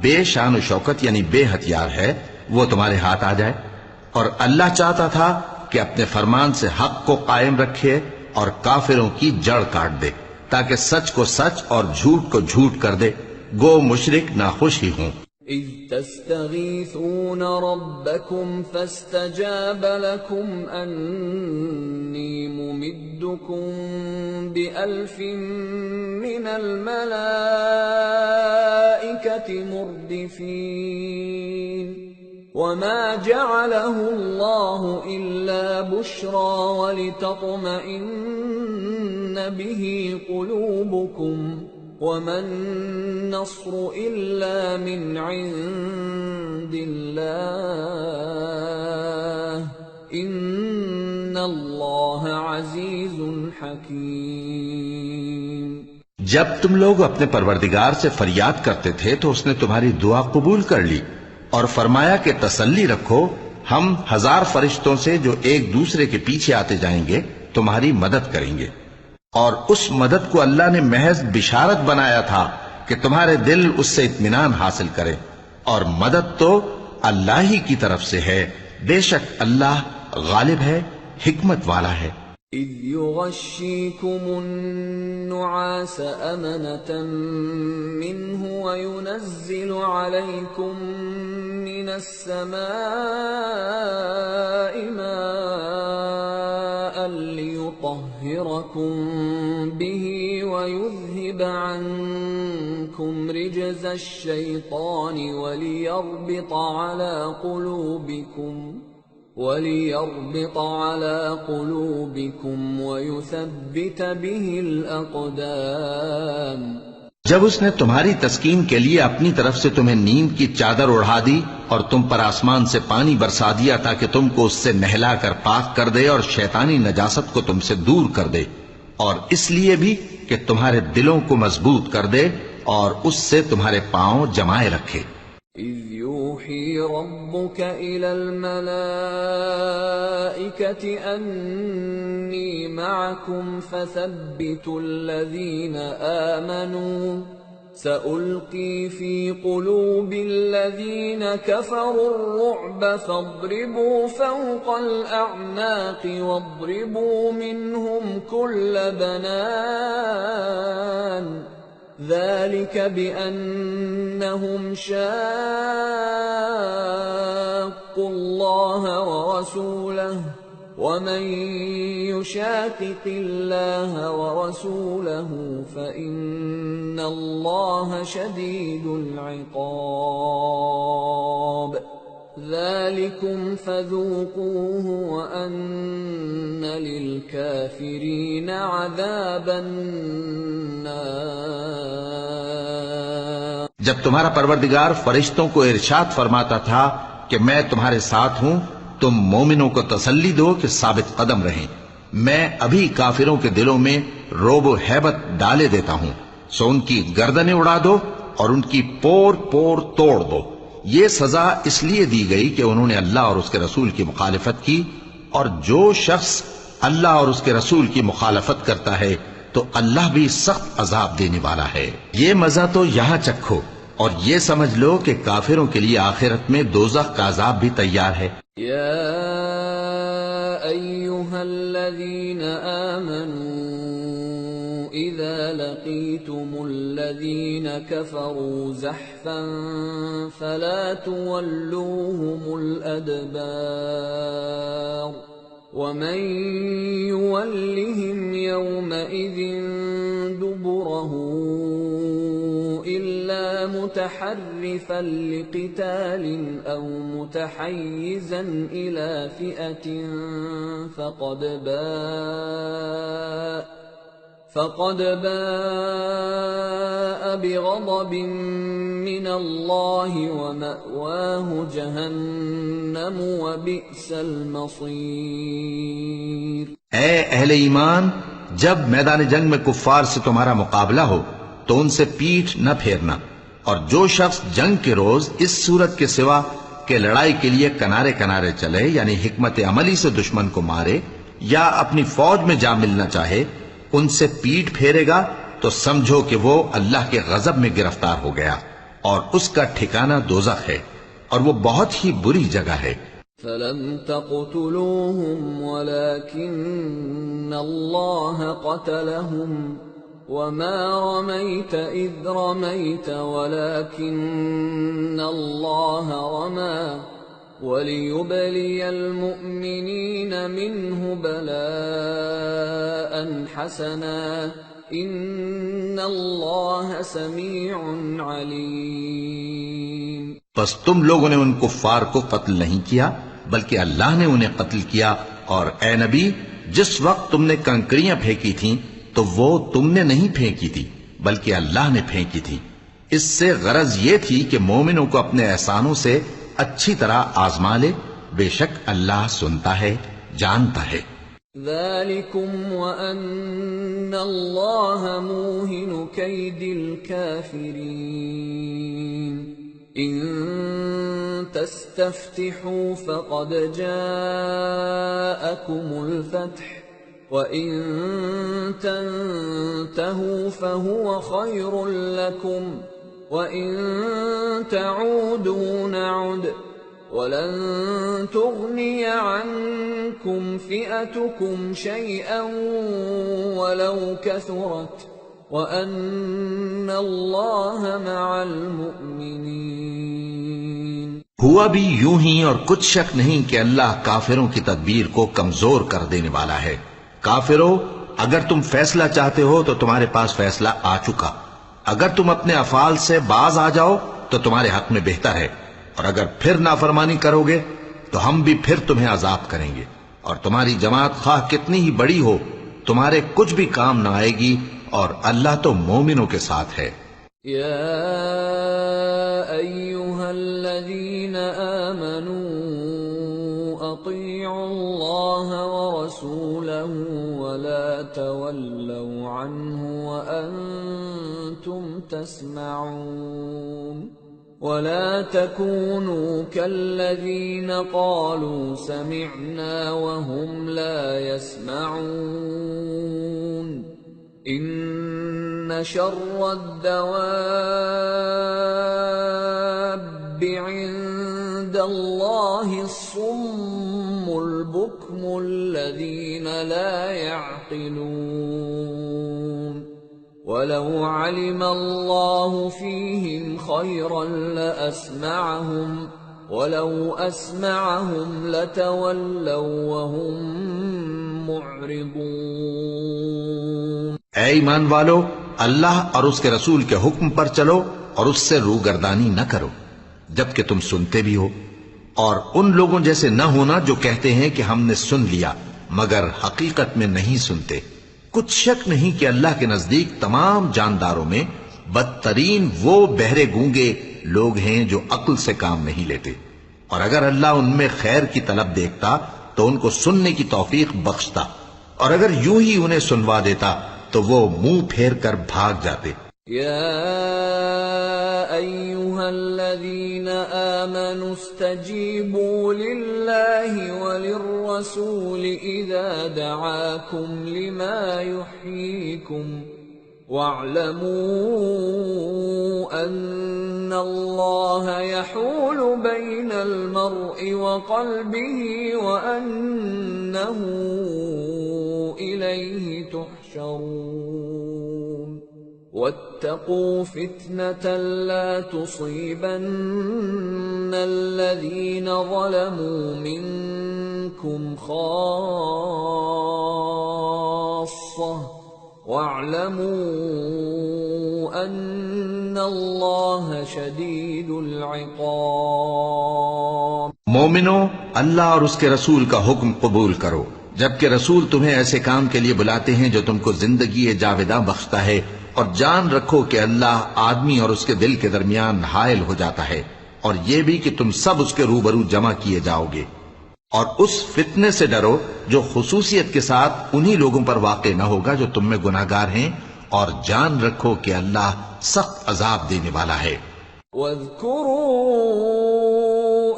بے شان و شوکت یعنی بے ہتھیار ہے وہ تمہارے ہاتھ آ جائے، اور اللہ چاہتا تھا کہ اپنے فرمان سے حق کو قائم رکھے اور کافروں کی جڑ کاٹ دے تاکہ سچ کو سچ اور جھوٹ کو جھوٹ کر دے، گو مشرک ناخوش ہی ہوں. إِذْ تَسْتَغِيثُونَ رَبَّكُمْ فَاسْتَجَابَ لَكُمْ أَنِّي مُمِدُّكُمْ بِأَلْفٍ مِّنَ الْمَلَائِكَةِ مُرْدِفِينَ. وَمَا جَعَلَهُ اللَّهُ إِلَّا بُشْرَى وَلِتَطْمَئِنَّ بِهِ قُلُوبُكُمْ وَمَا النَّصْرُ إِلَّا مِنْ عِندِ اللَّهِ إِنَّ اللَّهَ عَزِيزٌ حَكِيمٌ. جب تم لوگ اپنے پروردگار سے فریاد کرتے تھے تو اس نے تمہاری دعا قبول کر لی اور فرمایا کہ تسلی رکھو، ہم 1000 فرشتوں سے جو ایک دوسرے کے پیچھے آتے جائیں گے تمہاری مدد کریں گے. اور اس مدد کو اللہ نے محض بشارت بنایا تھا کہ تمہارے دل اس سے اطمینان حاصل کرے، اور مدد تو اللہ ہی کی طرف سے ہے، بے شک اللہ غالب ہے، حکمت والا ہے. إِذْ يُغَشِّيكُمُ النُّعَاسَ أَمَنَةً مِّنْهُ وَيُنَزِّلُ عَلَيْكُم مِّنَ السَّمَاءِ مَاءً لِّيُطَهِّرَكُم بِهِ وَيُذْهِبَ عَنكُمْ رِجْزَ الشَّيْطَانِ وَلِيَرْبِطَ عَلَى قُلُوبِكُمْ وَيُثَبِّتَ بِهِ الْأَقْدَامَ. جب اس نے تمہاری تسکین کے لیے اپنی طرف سے تمہیں نیند کی چادر اڑھا دی اور تم پر آسمان سے پانی برسا دیا تاکہ تم کو اس سے نہلا کر پاک کر دے اور شیطانی نجاست کو تم سے دور کر دے، اور اس لیے بھی کہ تمہارے دلوں کو مضبوط کر دے اور اس سے تمہارے پاؤں جمائے رکھے. إِذْ يوحي ربك إلى الملائكة أني معكم فثبتوا الذين آمنوا سألقي في قلوب الذين كفروا الرعب فاضربوا فوق الأعناق واضربوا منهم كل بنان ذلك بأنهم شاقوا الله ورسوله ومن يشاقق الله ورسوله فإن الله شديد العقاب ذلكم فذوقوه وأن للكافرين عذاب النار۔ جب تمہارا پروردگار فرشتوں کو ارشاد فرماتا تھا کہ میں تمہارے ساتھ ہوں، تم مومنوں کو تسلی دو کہ ثابت قدم رہیں، میں ابھی کافروں کے دلوں میں رعب و ہیبت ڈالے دیتا ہوں، سو ان کی گردنیں اڑا دو اور ان کی پور پور توڑ دو۔ یہ سزا اس لیے دی گئی کہ انہوں نے اللہ اور اس کے رسول کی مخالفت کی، اور جو شخص اللہ اور اس کے رسول کی مخالفت کرتا ہے تو اللہ بھی سخت عذاب دینے والا ہے۔ یہ مزہ تو یہاں چکھو، اور یہ سمجھ لو کہ کافروں کے لیے آخرت میں دوزخ کا عذاب بھی تیار ہے۔ یا ایھا الذین آمنوا اذا لقیتم الذین کفروا زحفا فلا تولوهم الادبار ومن يولهم يومئذ دبره إلا متحرفا لقتال أو متحيزا إلى فئة فقد باء بغضب من الله ومأواه جهنم وبئس المصير۔ اے اہل ایمان، جب میدان جنگ میں کفار سے تمہارا مقابلہ ہو تو ان سے پیٹھ نہ پھیرنا، اور جو شخص جنگ کے روز اس صورت کے سوا کہ لڑائی کے لیے کنارے کنارے چلے، یعنی حکمت عملی سے دشمن کو مارے یا اپنی فوج میں جا ملنا چاہے، ان سے پیٹھ پھیرے گا تو سمجھو کہ وہ اللہ کے غضب میں گرفتار ہو گیا، اور اس کا ٹھکانہ دوزخ ہے، اور وہ بہت ہی بری جگہ ہے۔ فَلَمْ تَقْتُلُوهُمْ وَلَكِنَّ اللَّهَ قَتَلَهُمْ وَمَا رَمَيْتَ إِذْ رَمَيْتَ وَلَكِنَّ اللَّهَ رَمَى وَلِيُبْلِيَ الْمُؤْمِنِينَ مِنْهُ بَلَاءً حَسَنًا إِنَّ اللَّهَ سَمِيعٌ عَلِيمٌ۔ پس تم لوگوں نے ان کفار کو قتل نہیں کیا بلکہ اللہ نے انہیں قتل کیا، اور اے نبی، جس وقت تم نے کنکریاں پھینکی تھیں تو وہ تم نے نہیں پھینکی تھی بلکہ اللہ نے پھینکی تھی۔ اس سے غرض یہ تھی کہ مومنوں کو اپنے احسانوں سے اچھی طرح آزما لے، بے شک اللہ سنتا ہے، جانتا ہے۔ ذَلِكُمْ وَأَنَّ اللَّهَ مُوهِنُ كَيْدِ الْكَافِرِينَ إِن تَسْتَفْتِحُوا فَقَدْ جَاءَكُمُ الْفَتْحُ وَإِن تَنْتَهُوا فَهُوَ خَيْرٌ لَكُمْ وَإِن تَعُودُوا نَعُدْ وَلَن تُغْنِيَ عَنكُمْ فِئَتُكُمْ شَيْئًا وَلَوْ كَثُرَتْ وَأَنَّ اللَّهَ مَعَ الْمُؤْمِنِينَ۔ ہوا بھی یوں ہی، اور کچھ شک نہیں کہ اللہ کافروں کی تدبیر کو کمزور کر دینے والا ہے۔ کافروں، اگر تم فیصلہ چاہتے ہو تو تمہارے پاس فیصلہ آ چکا، اگر تم اپنے افعال سے باز آ جاؤ تو تمہارے حق میں بہتر ہے، اور اگر پھر نافرمانی کرو گے تو ہم بھی پھر تمہیں عذاب کریں گے، اور تمہاری جماعت خواہ کتنی ہی بڑی ہو تمہارے کچھ بھی کام نہ آئے گی، اور اللہ تو مومنوں کے ساتھ ہے۔ یا ایھا الذین آمنوا اطیعوا اللہ ورسولہ ولا تولوا عنہ وانتم تسمعون ولا تكونوا كالذين قالوا سمعنا وهم لا يسمعون إن شر الدواب عند الله الصم البكم الذين لا يعقلون ولو علم الله فيهم خيرا لأسمعهم ولو أسمعهم لتولوا وهم معرضون اے ایمان والو، اللہ اور اس کے رسول کے حکم پر چلو اور اس سے روگردانی نہ کرو جبکہ تم سنتے بھی ہو، اور ان لوگوں جیسے نہ ہونا جو کہتے ہیں کہ ہم نے سن لیا مگر حقیقت میں نہیں سنتے۔ کچھ شک نہیں کہ اللہ کے نزدیک تمام جانداروں میں بدترین وہ بہرے گونگے لوگ ہیں جو عقل سے کام نہیں لیتے، اور اگر اللہ ان میں خیر کی طلب دیکھتا تو ان کو سننے کی توفیق بخشتا، اور اگر یوں ہی انہیں سنوا دیتا تو وہ منہ پھیر کر بھاگ جاتے۔ یا ایھا الذین آمنوا استجیبوا للہ وللرسول اذا دعاکم لما یحییکم واعلموا ان اللہ یحول بین المرء وقلبہ وانہ الیہ تحشرون واتقوا فتنة لا تصيبن الذين ظلموا منكم خاصة واعلموا أن الله شديد العقاب۔ مومنو، اللہ اور اس کے رسول کا حکم قبول کرو جبکہ رسول تمہیں ایسے کام کے لیے بلاتے ہیں جو تم کو زندگی جاوداں بخشتا ہے، اور جان رکھو کہ اللہ آدمی اور اس کے دل کے درمیان حائل ہو جاتا ہے، اور یہ بھی کہ تم سب اس کے روبرو جمع کیے جاؤ گے، اور اس فتنے سے ڈرو جو خصوصیت کے ساتھ انہی لوگوں پر واقع نہ ہوگا جو تم میں گناہگار ہیں، اور جان رکھو کہ اللہ سخت عذاب دینے والا ہے۔ وَاذْكُرُوا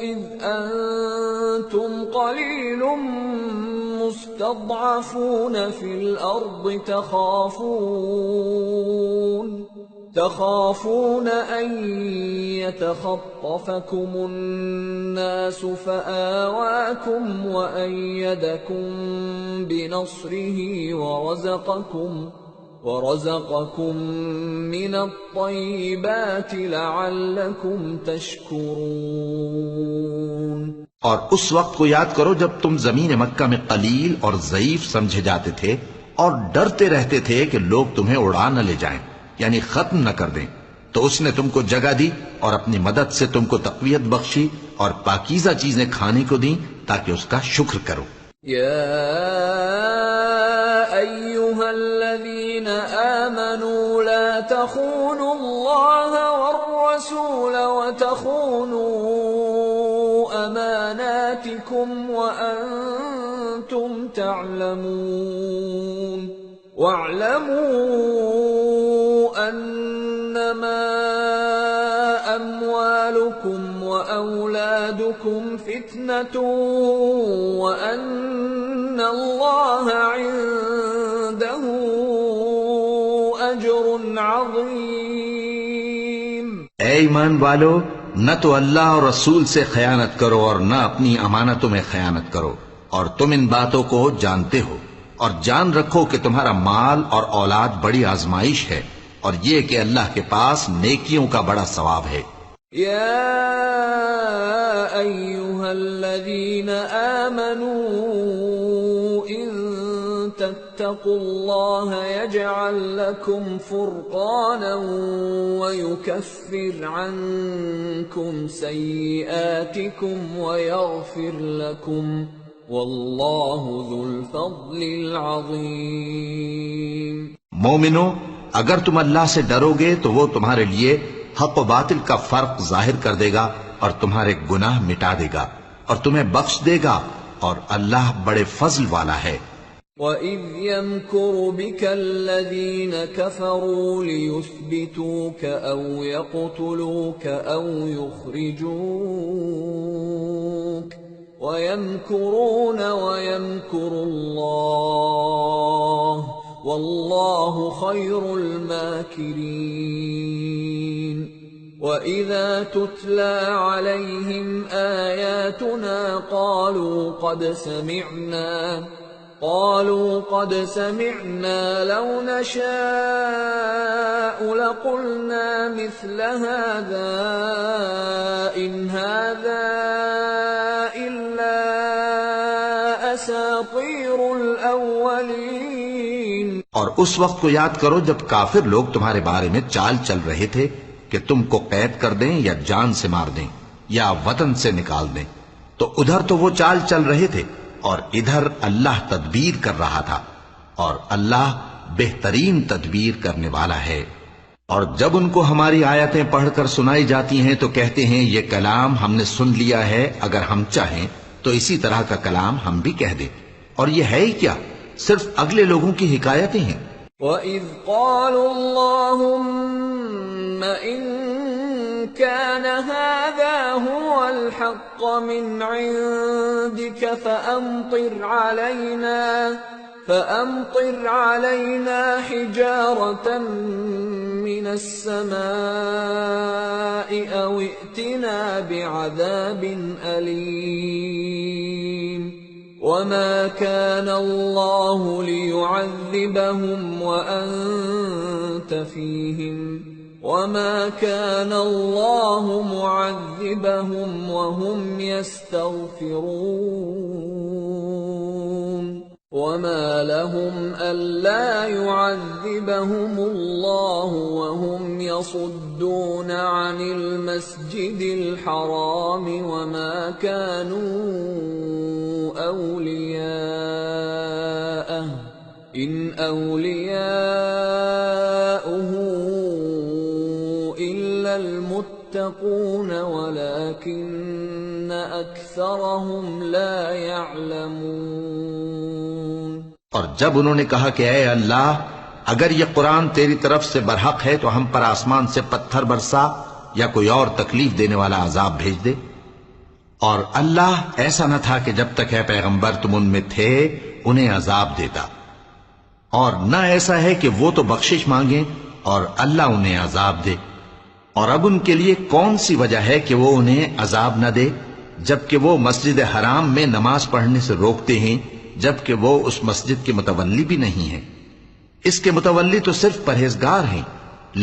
إِذْ أَنْتُمْ قَلِيلٌ مستضعفون في الأرض تخافون أن يتخطفكم الناس فآواكم وأيدكم بنصره ورزقكم من الطيبات لعلكم تشكرون۔ اور اس وقت کو یاد کرو جب تم زمین مکہ میں قلیل اور ضعیف سمجھے جاتے تھے اور ڈرتے رہتے تھے کہ لوگ تمہیں اڑا نہ لے جائیں، یعنی ختم نہ کر دیں، تو اس نے تم کو جگہ دی اور اپنی مدد سے تم کو تقویت بخشی اور پاکیزہ چیزیں کھانے کو دیں تاکہ اس کا شکر کرو۔ یا ایھا الذین آمنوا لا تخونوا اللہ والرسول وتخونوا أماناتكم وأنتم تعلمون واعلموا أنما أموالكم وأولادكم فتنة وأن الله عنده أجر عظيم۔ اے ایمان والو، نہ تو اللہ اور رسول سے خیانت کرو اور نہ اپنی امانتوں میں خیانت کرو، اور تم ان باتوں کو جانتے ہو، اور جان رکھو کہ تمہارا مال اور اولاد بڑی آزمائش ہے، اور یہ کہ اللہ کے پاس نیکیوں کا بڑا ثواب ہے۔ یا ایھا الذین آمنوا ان تتقوا اللہ یجعل لکم فرقانا ویکفر عنکم سیئاتکم ویغفر لکم واللہ ذو الفضل العظیم۔ مومنو، اگر تم اللہ سے ڈرو گے تو وہ تمہارے لیے حق و باطل کا فرق ظاہر کر دے گا اور تمہارے گناہ مٹا دے گا اور تمہیں بخش دے گا، اور اللہ بڑے فضل والا ہے۔ وَإِذْ يَمْكُرُ بِكَ الَّذِينَ كَفَرُوا لِيُثْبِتُوكَ أَوْ يَقْتُلُوكَ أَوْ يُخْرِجُوكَ وَيَمْكُرُونَ وَيَمْكُرُ اللَّهُ وَاللَّهُ خَيْرُ الْمَاكِرِينَ وَإِذَا تُتْلَى عَلَيْهِمْ آيَاتُنَا قالوا قد سمعنا لو نشاء لقلنا مثل هذا إن هذا إلا أساطير الأولين۔ اور اس وقت کو یاد کرو جب کافر لوگ تمہارے بارے میں چال چل رہے تھے کہ تم کو قید کر دیں یا جان سے مار دیں یا وطن سے نکال دیں، تو ادھر تو وہ چال چل رہے تھے اور ادھر اللہ تدبیر کر رہا تھا، اور اللہ بہترین تدبیر کرنے والا ہے۔ اور جب ان کو ہماری آیتیں پڑھ کر سنائی جاتی ہیں تو کہتے ہیں یہ کلام ہم نے سن لیا ہے، اگر ہم چاہیں تو اسی طرح کا کلام ہم بھی کہہ دیں، اور یہ ہے ہی کیا، صرف اگلے لوگوں کی حکایتیں ہیں۔ وَإِذْ قَالُوا اللَّهُمَّ إِن كَانَ هَذَا هُوَ الْحَقَّ مِنْ عِندِكَ فَأَمْطِرْ عَلَيْنَا حِجَارَةً مِّنَ السَّمَاءِ أَوْ ائْتِنَا بِعَذَابٍ أَلِيمٍ وَمَا كَانَ اللَّهُ لِيُعَذِّبَهُمْ وَأَنْتَ فِيهِمْ وَمَا كَانَ اللَّهُ مُعَذِّبَهُمْ وَهُمْ يَسْتَغْفِرُونَ وَمَا لَهُمْ أَلَّا يُعَذِّبَهُمُ اللَّهُ وَهُمْ يَصُدُّونَ عَنِ الْمَسْجِدِ الْحَرَامِ وَمَا كَانُوا أَوْلِيَاءَهُ إِنْ أَوْلِيَاؤُهُ إِلَّا الْمُتَّقُونَ وَلَكِنَّ أَكْثَرَهُمْ لَا يَعْلَمُونَ۔ اور جب انہوں نے کہا کہ اے اللہ اگر یہ قرآن تیری طرف سے برحق ہے تو ہم پر آسمان سے پتھر برسا یا کوئی اور تکلیف دینے والا عذاب بھیج دے، اور اللہ ایسا نہ تھا کہ جب تک ہے پیغمبر تم ان میں تھے انہیں عذاب دیتا، اور نہ ایسا ہے کہ وہ تو بخشش مانگیں اور اللہ انہیں عذاب دے۔ اور اب ان کے لیے کون سی وجہ ہے کہ وہ انہیں عذاب نہ دے جبکہ وہ مسجد حرام میں نماز پڑھنے سے روکتے ہیں، جبکہ وہ اس مسجد کے متولی بھی نہیں ہیں۔ اس کے متولی تو صرف پرہیزگار ہیں،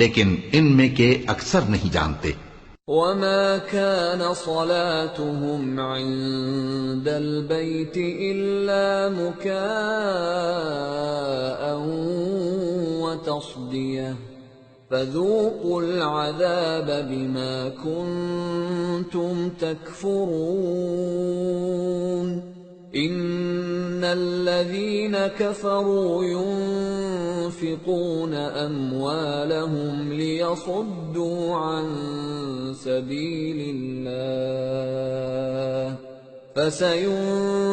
لیکن ان میں کے اکثر نہیں جانتے۔ وَمَا كَانَ صَلَاتُهُمْ عِندَ الْبَيْتِ إِلَّا مُكَاءً وَتَصْدِيَةً فَذُوقُوا الْعَذَابَ بِمَا كُنتُمْ تَكْفُرُونَ إِنَّ الَّذِينَ كَفَرُوا يُنْفِقُونَ أَمْوَالَهُمْ لِيَصُدُّوا عَنْ سَبِيلِ اللَّهِ فَسَيُنْفِقُونَهَا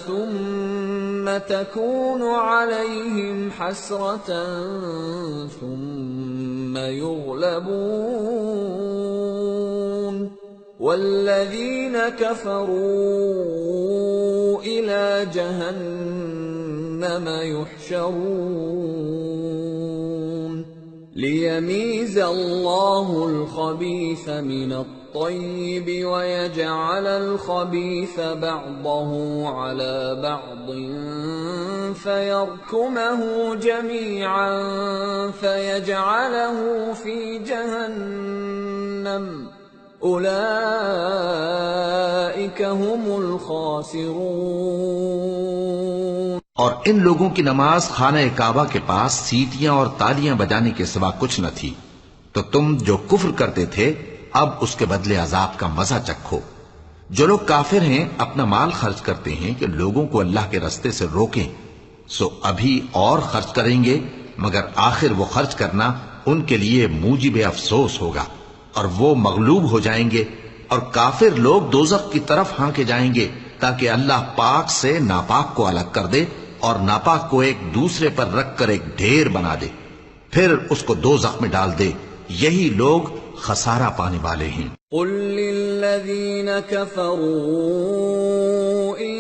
ثُمَّ تَكُونُ عَلَيْهِمْ حَسْرَةً ثُمَّ يُغْلَبُونَ وَالَّذِينَ كَفَرُوا إِلَى جَهَنَّمَ يُحْشَرُونَ لِيَمِيزَ اللَّهُ الْخَبِيثَ مِنَ الطَّيِّبِ وَيَجْعَلَ الْخَبِيثَ بَعْضَهُ عَلَى بَعْضٍ فَيَرْكُمَهُ جَمِيعًا فَيَجْعَلَهُ فِي جَهَنَّمَ اولئک هم الخاسرون۔ اور ان لوگوں کی نماز خانہ کعبہ کے پاس سیٹیاں اور تالیاں بجانے کے سوا کچھ نہ تھی، تو تم جو کفر کرتے تھے اب اس کے بدلے عذاب کا مزہ چکھو۔ جو لوگ کافر ہیں اپنا مال خرچ کرتے ہیں کہ لوگوں کو اللہ کے رستے سے روکیں، سو ابھی اور خرچ کریں گے، مگر آخر وہ خرچ کرنا ان کے لیے موجب افسوس ہوگا، اور وہ مغلوب ہو جائیں گے، اور کافر لوگ دوزخ کی طرف ہانکے جائیں گے تاکہ اللہ پاک سے ناپاک کو الگ کر دے اور ناپاک کو ایک دوسرے پر رکھ کر ایک ڈھیر بنا دے، پھر اس کو دوزخ میں ڈال دے۔ یہی لوگ خسارہ پانے والے ہیں۔ قل للذین کفروا ان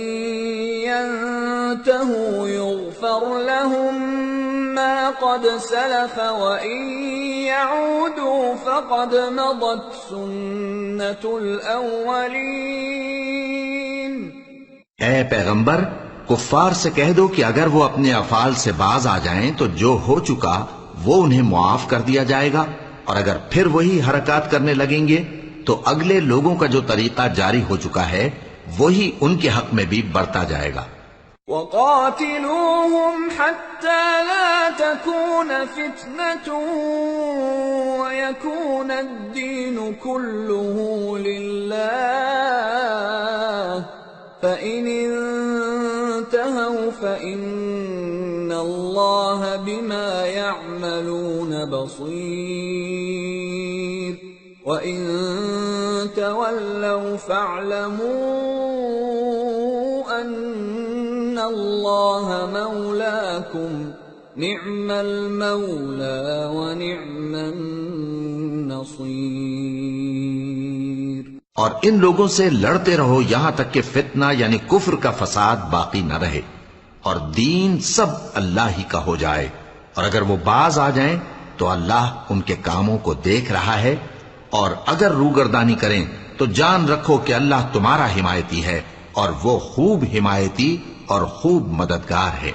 ينتهوا يغفر لهم ما قد سلف وان يعودوا فقد مضت سنة الاولین۔ اے پیغمبر، کفار سے کہہ دو کہ اگر وہ اپنے افعال سے باز آ جائیں تو جو ہو چکا وہ انہیں معاف کر دیا جائے گا، اور اگر پھر وہی حرکات کرنے لگیں گے تو اگلے لوگوں کا جو طریقہ جاری ہو چکا ہے وہی ان کے حق میں بھی برتا جائے گا۔ وَقَاتِلُوهُمْ حَتَّى لَا تَكُونَ فِتْنَةٌ وَيَكُونَ الدِّينُ كُلُّهُ لِلَّهِ فَإِنِ انتهوا فَإِنَّ اللَّهَ بِمَا يَعْمَلُونَ بَصِيرٌ وَإِن تَوَلَّوْا فَاعْلَمُوا أَنَّ اللَّهَ مَوْلَاكُمْ نِعْمَ الْمَوْلَى وَنِعْمَ النَّصِيرُ۔ اور ان لوگوں سے لڑتے رہو یہاں تک کہ فتنہ یعنی کفر کا فساد باقی نہ رہے اور دین سب اللہ ہی کا ہو جائے، اور اگر وہ باز آ جائیں تو اللہ ان کے کاموں کو دیکھ رہا ہے، اور اگر روگردانی کریں تو جان رکھو کہ اللہ تمہارا حمایتی ہے اور وہ خوب حمایتی اور خوب مددگار ہے۔